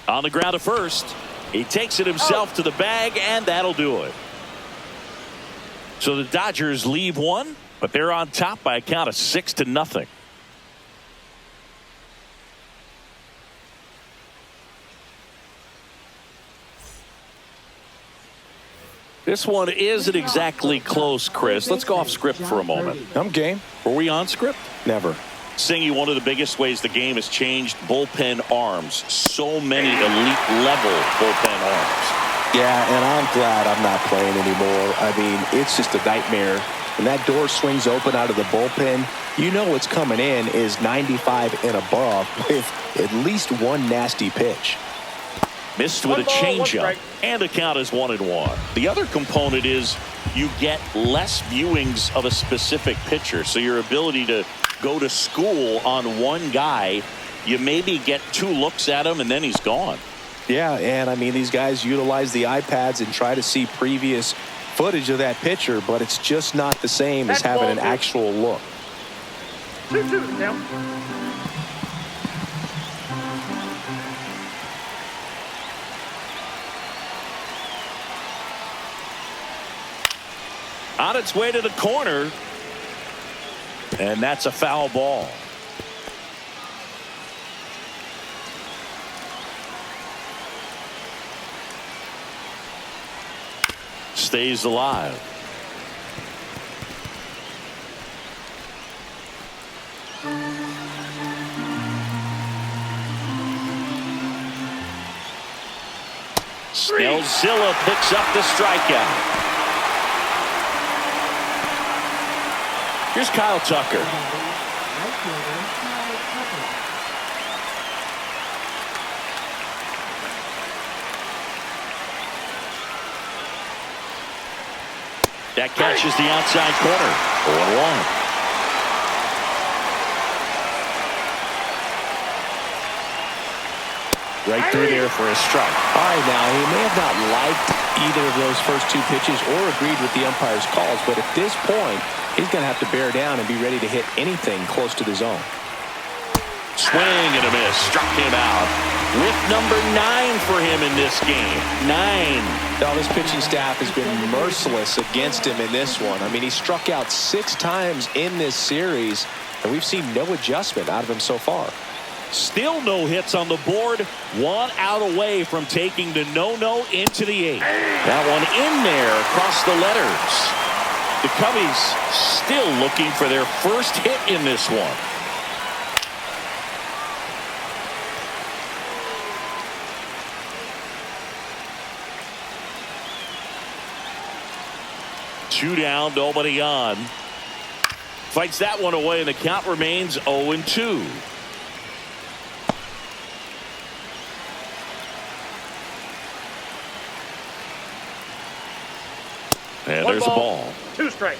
On the ground to first. He takes it himself to the bag, and that'll do it. So the Dodgers leave one, but they're on top by a count of 6-0. This one isn't exactly close, Chris. Let's go off script for a moment. I'm game. Were we on script? Never. Singy, one of the biggest ways the game has changed, bullpen arms. So many elite level bullpen arms. Yeah, and I'm glad I'm not playing anymore. I mean, it's just a nightmare. When that door swings open out of the bullpen, you know what's coming in is 95 and above with at least one nasty pitch. Missed with a changeup, and the count is 1-1. The other component is you get less viewings of a specific pitcher, so your ability to go to school on one guy, you maybe get 2 looks at him, and then he's gone. Yeah, and I mean, these guys utilize the iPads and try to see previous footage of that pitcher, but it's just not the same as having an actual look. 2-2 now. On its way to the corner, and that's a foul ball. Stays alive. Snellzilla picks up the strikeout. Here's Kyle Tucker. That catches the outside corner. 0-1. Right through there for a strike. All right, now, he may have not liked either of those first 2 pitches or agreed with the umpire's calls, but at this point, he's going to have to bear down and be ready to hit anything close to the zone. Swing and a miss. Struck him out. Whip number 9 for him in this game. 9. Now, this pitching staff has been merciless against him in this one. I mean, he struck out 6 times in this series, and we've seen no adjustment out of him so far. Still no hits on the board. 1 out away from taking the no-no into the 8th. That one in there across the letters. The Cubbies still looking for their first hit in this one. Two down, nobody on. Fights that one away, and the count remains 0-2. And there's a ball. 2 strikes.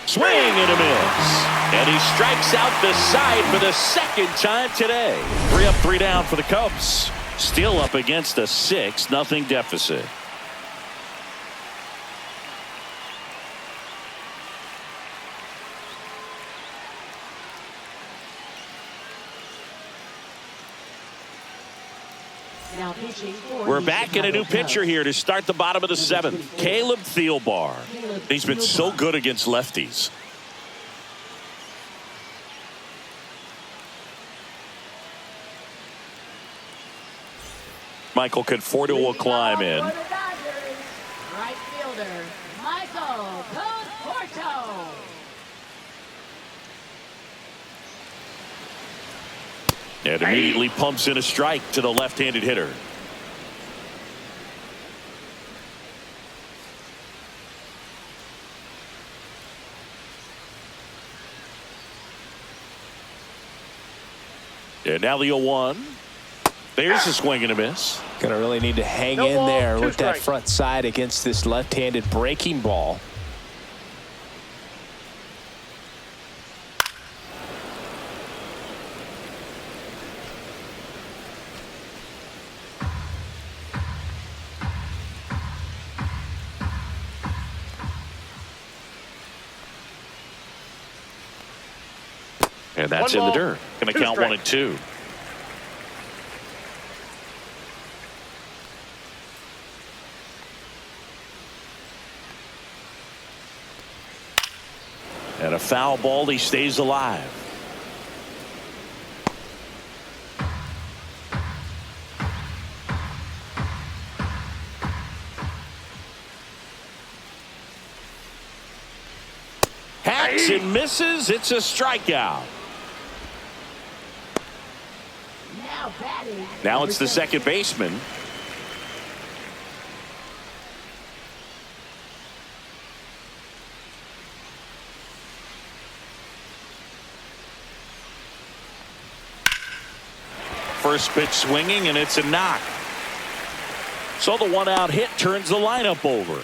Swing and a miss. And he strikes out the side for the second time today. 3 up, 3 down for the Cubs. Still up against a 6-0 deficit. We're back in a new pitcher here to start the bottom of the 7th. Caleb Thielbar. He's been so good against lefties. Michael Conforto will climb in. Right fielder, Michael Conforto. And immediately pumps in a strike to the left-handed hitter. And now the 0-1. There's a swing and a miss. Going to really need to hang No in ball, there two with that strikes. front side against this left-handed breaking ball. And that's One in the ball, dirt. Going to two count strikes. 1 and 2. And a foul ball. He stays alive. Hacks and misses. It's a strikeout. Now batting. Now it's the second baseman. First pitch swinging, and it's a knock. So the 1-out hit turns the lineup over.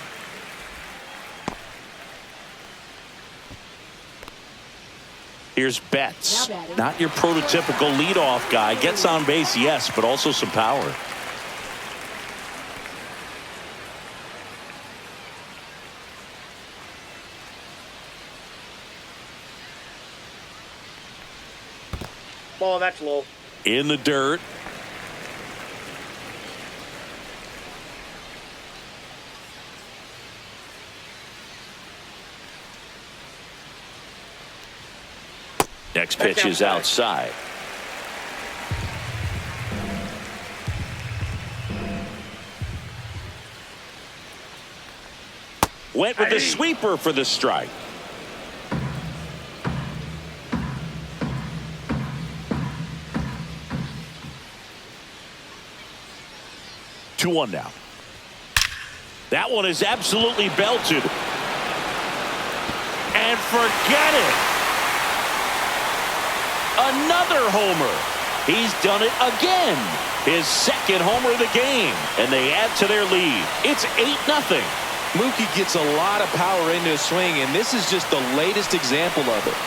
Here's Betts. Not your prototypical leadoff guy. Gets on base, yes, but also some power. Ball, that's low. In the dirt. Next pitch is outside. Went with the sweeper for the strike. Two one now. That one is absolutely belted. And forget it. Another homer. He's done it again. His second homer of the game. And they add to their lead. It's 8-0. Mookie gets a lot of power into his swing, and this is just the latest example of it.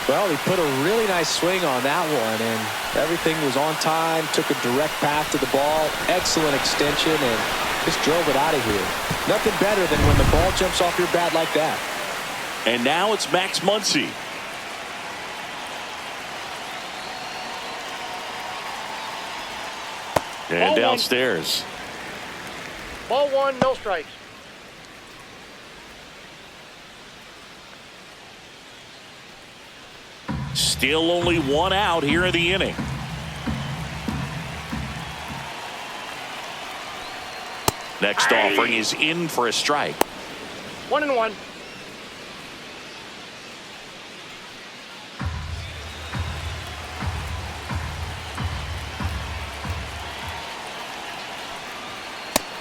Well, he put a really nice swing on that one, and everything was on time, took a direct path to the ball, excellent extension, and just drove it out of here. Nothing better than when the ball jumps off your bat like that. And now it's Max Muncy. And Ball downstairs. Ball one, no strikes. Still only 1 out here in the inning. Next offering is in for a strike. 1-1.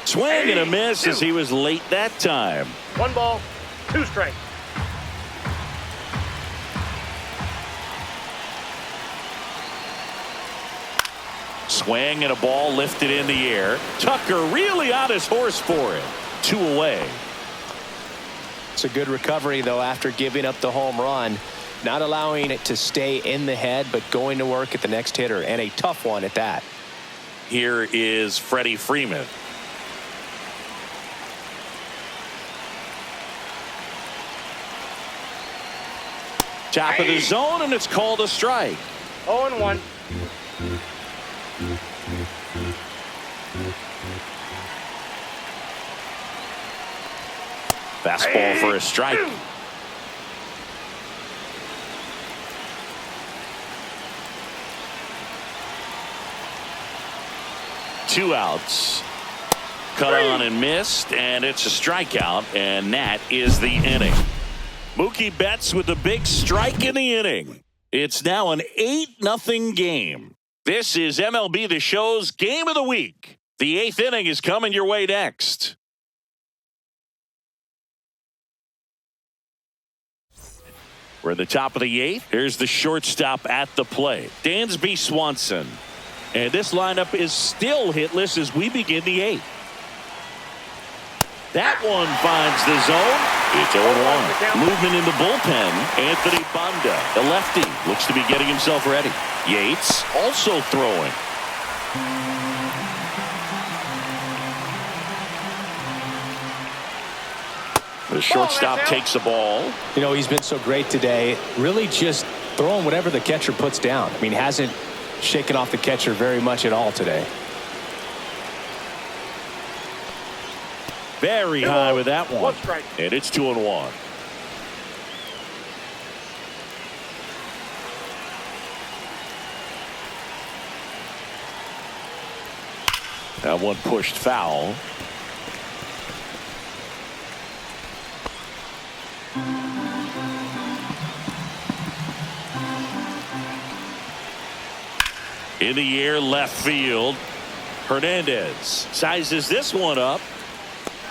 Swing and a miss as he was late that time. 1 ball, 2 strikes. Swing and a ball lifted in the air. Tucker really on his horse for it. 2 away. It's a good recovery, though, after giving up the home run. Not allowing it to stay in the head, but going to work at the next hitter, and a tough one at that. Here is Freddie Freeman. Top of the zone, and it's called a strike. 0-1. Fastball for a strike. Two outs. Cut on and missed, and it's a strikeout, and that is the inning. Mookie Betts with the big strike in the inning. It's now an 8-0 game. This is MLB The Show's Game of the Week. The 8th inning is coming your way next. We're at the top of the 8th. Here's the shortstop at the plate, Dansby Swanson. And this lineup is still hitless as we begin the 8th. That one finds the zone. It's 0-1. Movement in the bullpen. Anthony Banda, the lefty, looks to be getting himself ready. Yates also throwing. The shortstop takes the ball. You know, he's been so great today. Really just throwing whatever the catcher puts down. I mean, hasn't shaken off the catcher very much at all today. Very high with that one. Strike. And it's 2-1. That one pushed foul. In the air, left field. Hernandez sizes this one up.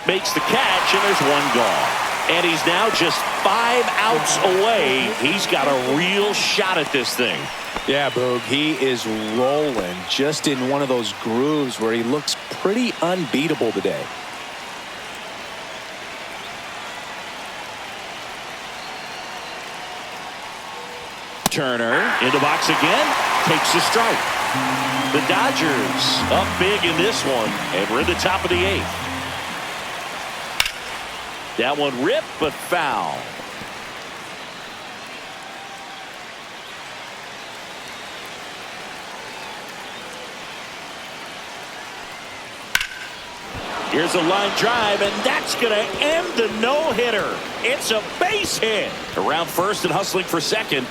Makes the catch, and there's one gone. And he's now just 5 outs away. He's got a real shot at this thing. Yeah, Boog, he is rolling just in one of those grooves where he looks pretty unbeatable today. Turner in the box again, takes the strike. The Dodgers up big in this one, and we're at the top of the 8th. That one ripped, but foul. Here's a line drive, and that's going to end the no-hitter. It's a base hit. Around first and hustling for second.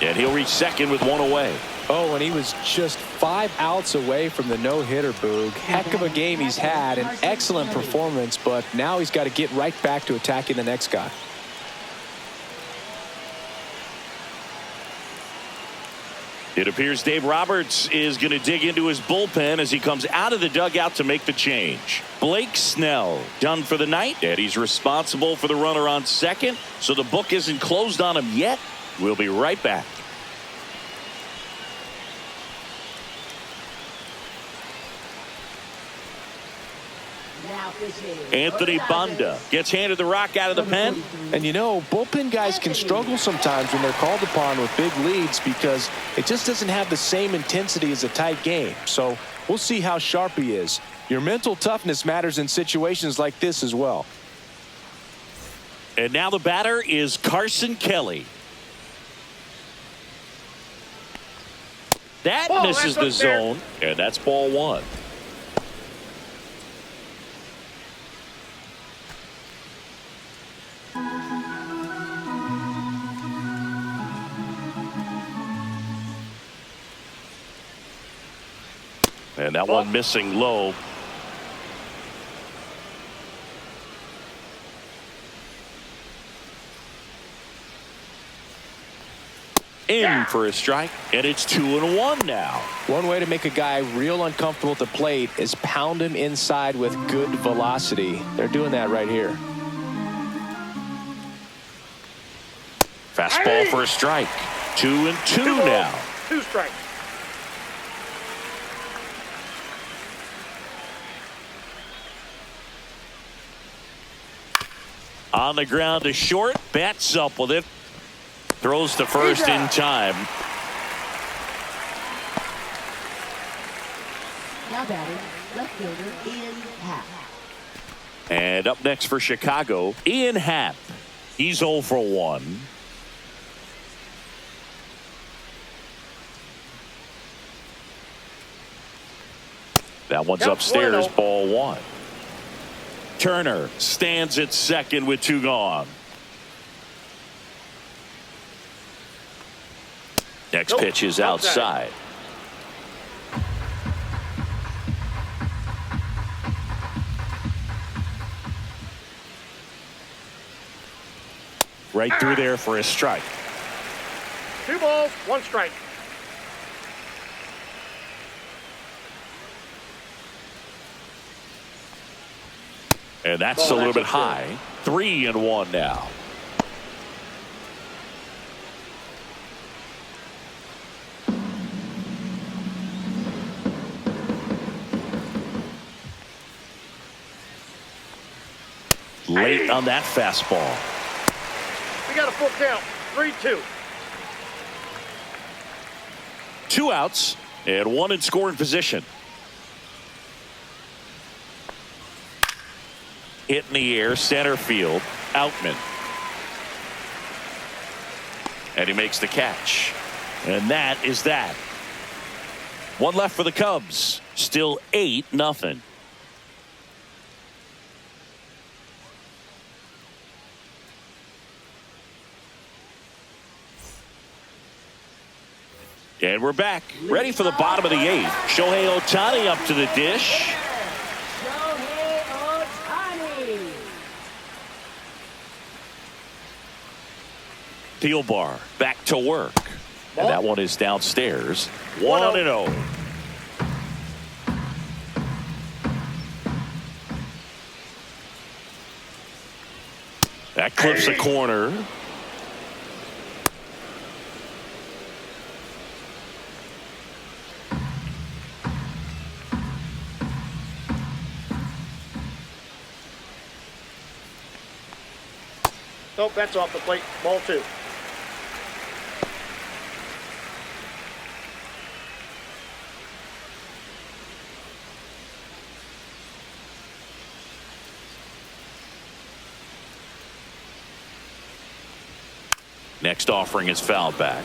And he'll reach second with one away. Oh, and he was just 5 outs away from the no-hitter, Boog. Heck of a game he's had, an excellent performance, but now he's got to get right back to attacking the next guy. It appears Dave Roberts is going to dig into his bullpen as he comes out of the dugout to make the change. Blake Snell done for the night, and he's responsible for the runner on second, so the book isn't closed on him yet. We'll be right back. Anthony Banda gets handed the rock out of the pen. And you know, bullpen guys can struggle sometimes when they're called upon with big leads because it just doesn't have the same intensity as a tight game. So we'll see how sharp he is. Your mental toughness matters in situations like this as well. And now the batter is Carson Kelly. That misses the zone, and that's ball 1. And that one missing low. In for a strike, and it's 2-1 now. One way to make a guy real uncomfortable at the plate is pound him inside with good velocity. They're doing that right here. Fastball for a strike. 2-2 now. 2 strikes. On the ground to short, bats up with it. Throws to first in time. Now batting, left fielder Ian Happ. And up next for Chicago, Ian Happ. He's 0 for 1. That one's upstairs, ball 1. Turner stands at second with 2 gone. Next pitch is outside. Right through there for a strike. 2 balls, 1 strike. And that's a little bit high. 3-1 now. Late on that fastball. We got a full count. 3-2. 2 outs and 1 in scoring position. Hit in the air, center field, Outman. And he makes the catch. And that is that. 1 left for the Cubs. Still 8-0. And we're back, ready for the bottom of the 8th. Shohei Ohtani up to the dish. Shohei Ohtani. Thielbar back to work. And that one is downstairs. 1-0. That clips the corner. Nope, that's off the plate. Ball 2. Next offering is fouled back.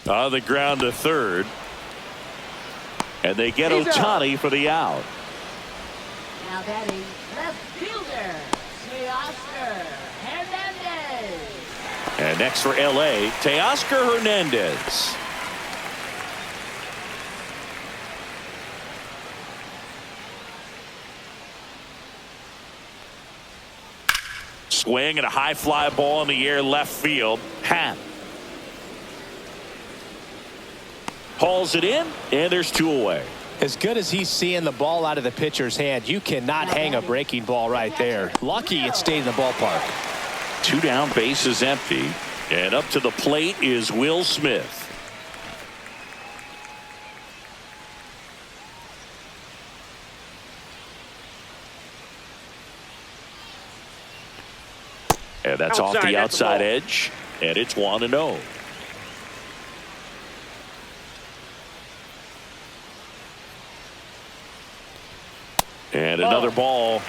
On the ground to third. And they get Ohtani for the out. Now batting left fielder, Teoscar Hernandez. And next for LA, Teoscar Hernandez. Swing and a high fly ball in the air left field. Happ hauls it in, and there's 2 away. As good as he's seeing the ball out of the pitcher's hand, you cannot hang a breaking ball right there. Lucky it stayed in the ballpark. 2 down, bases empty, and up to the plate is Will Smith. And that's off the outside edge, and it's 1-0. And another ball.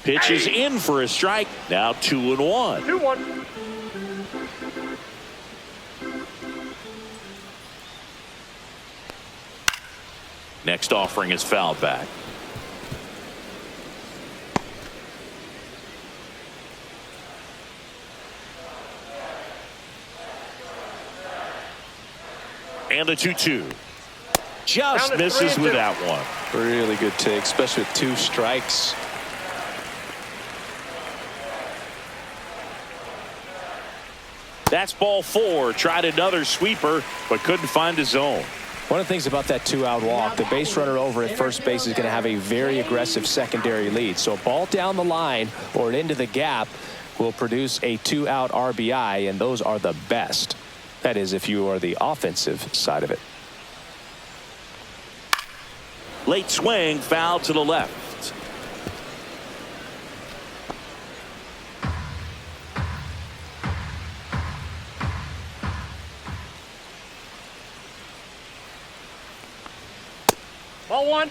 Pitch is in for a strike. Now 2-1. 2-1. Next offering is fouled back. And the 2-2. Just misses with that one. Really good take, especially with 2 strikes. That's ball 4. Tried another sweeper, but couldn't find his zone. One of the things about that 2-out walk, the base runner over at first base is going to have a very aggressive secondary lead. So a ball down the line or into the gap will produce a 2-out RBI, and those are the best. That is, if you are the offensive side of it. Late swing, foul to the left. Ball 1.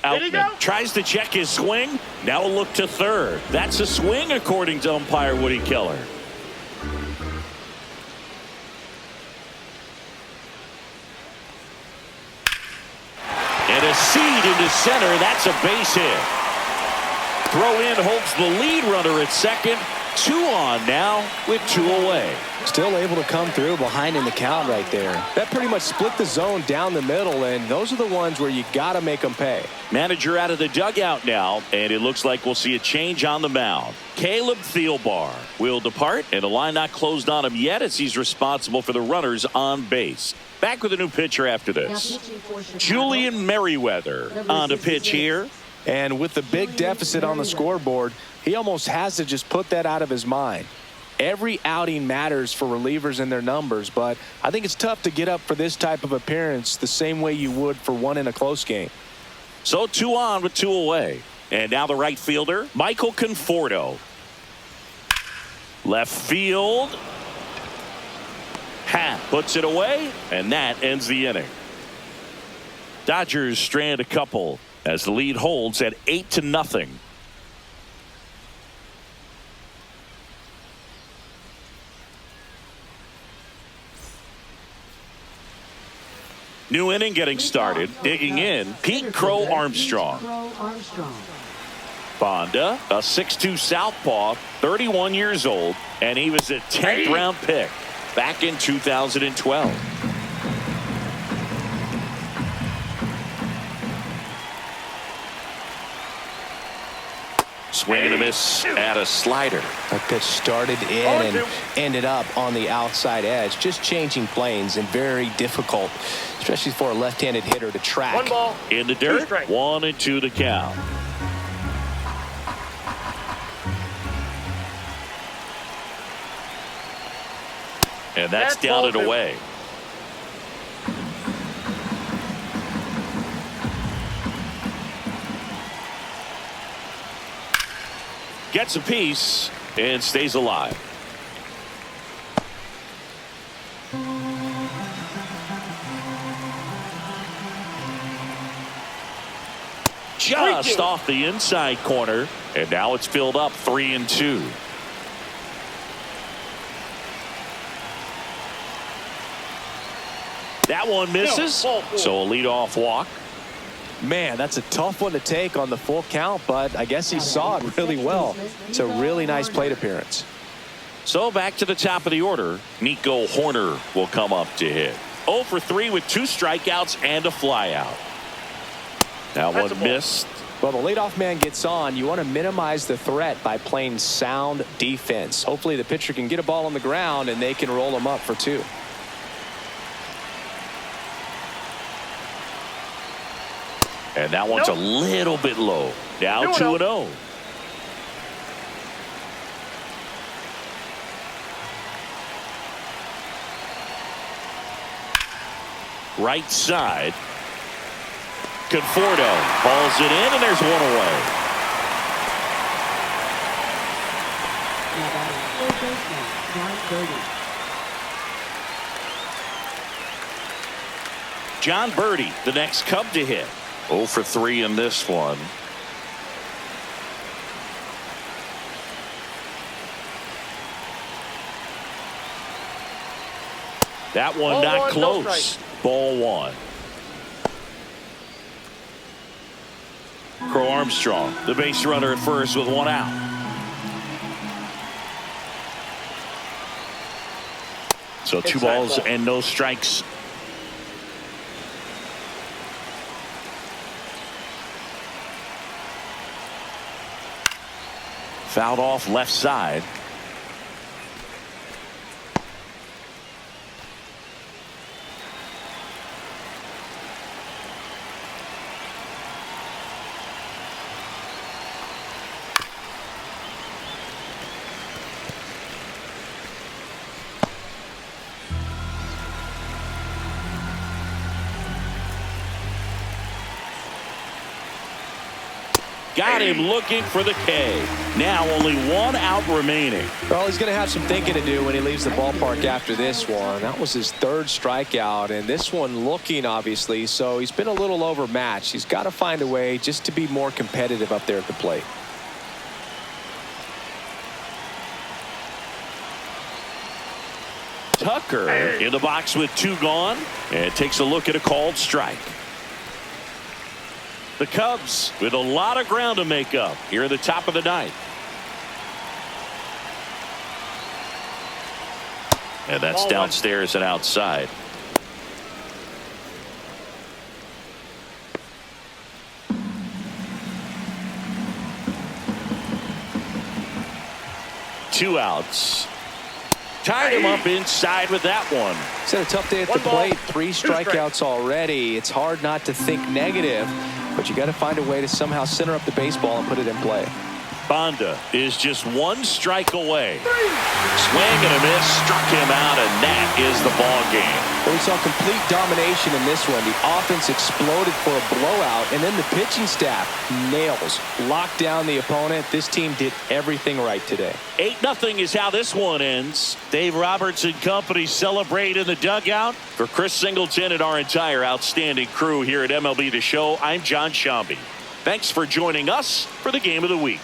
Outman tries to check his swing. Now a look to third. That's a swing according to umpire Woody Keller. And a seed into center. That's a base hit. Throw in holds the lead runner at second. 2 on now with 2 away. Still able to come through behind in the count right there. That pretty much split the zone down the middle, and those are the ones where you got to make them pay. Manager out of the dugout now, and it looks like we'll see a change on the mound. Caleb Thielbar will depart, and the line not closed on him yet as he's responsible for the runners on base. Back with a new pitcher after this. Julian Merriweather on to pitch here. And with the big deficit on the scoreboard, he almost has to just put that out of his mind. Every outing matters for relievers and their numbers, but I think it's tough to get up for this type of appearance the same way you would for one in a close game. So 2 on with 2 away. And now the right fielder, Michael Conforto. Left field. Puts it away, and that ends the inning. Dodgers strand a couple as the lead holds at 8-0. New inning getting started. Digging in, Pete Crow Armstrong. Bonda, a 6'2 southpaw, 31 years old, and he was a 10th round pick back in 2012. Swing and a miss at a slider. That pitch started in and ended up on the outside edge. Just changing planes and very difficult, especially for a left-handed hitter to track. 1 ball. In the dirt, 1-2 to count. And that's down and away. Gets a piece and stays alive. Just off the inside corner, and now it's filled up 3-2. That one misses, so a leadoff walk. Man, that's a tough one to take on the full count, but I guess he saw it really well. It's a really nice plate appearance. So back to the top of the order. Nico Horner will come up to hit. 0 for 3 with 2 strikeouts and a flyout. That one missed. Well, the leadoff man gets on. You want to minimize the threat by playing sound defense. Hopefully the pitcher can get a ball on the ground and they can roll him up for 2. And that one's a little bit low. Now 2-0. Right side. Conforto hauls it in, and there's 1 away. John Birdie, the next Cub to hit. 0 for 3 in this one. That one not close. Ball 1. Crow Armstrong, the base runner at first with 1 out. So 2 balls and no strikes. Fouled off left side. Got him looking for the K. Now only 1 out remaining. Well, he's going to have some thinking to do when he leaves the ballpark after this one. That was his 3rd strikeout, and this one looking, obviously, so he's been a little overmatched. He's got to find a way just to be more competitive up there at the plate. Tucker in the box with 2 gone, and takes a look at a called strike. The Cubs with a lot of ground to make up here at the top of the 9th. And that's Ball downstairs and outside. Two outs. Tied him up inside with that one. It's had a tough day at the One ball, plate. 3 2 strikes. strikeouts already. It's hard not to think negative, but you got to find a way to somehow center up the baseball and put it in play. Bonda is just 1 strike away. Swing and a miss, struck him out, and that is the ball game. Well, we saw complete domination in this one. The offense exploded for a blowout, and then the pitching staff nails, locked down the opponent. This team did everything right today. 8-0 is how this one ends. Dave Roberts and company celebrate in the dugout. For Chris Singleton and our entire outstanding crew here at MLB The Show, I'm John Shambi. Thanks for joining us for the Game of the Week.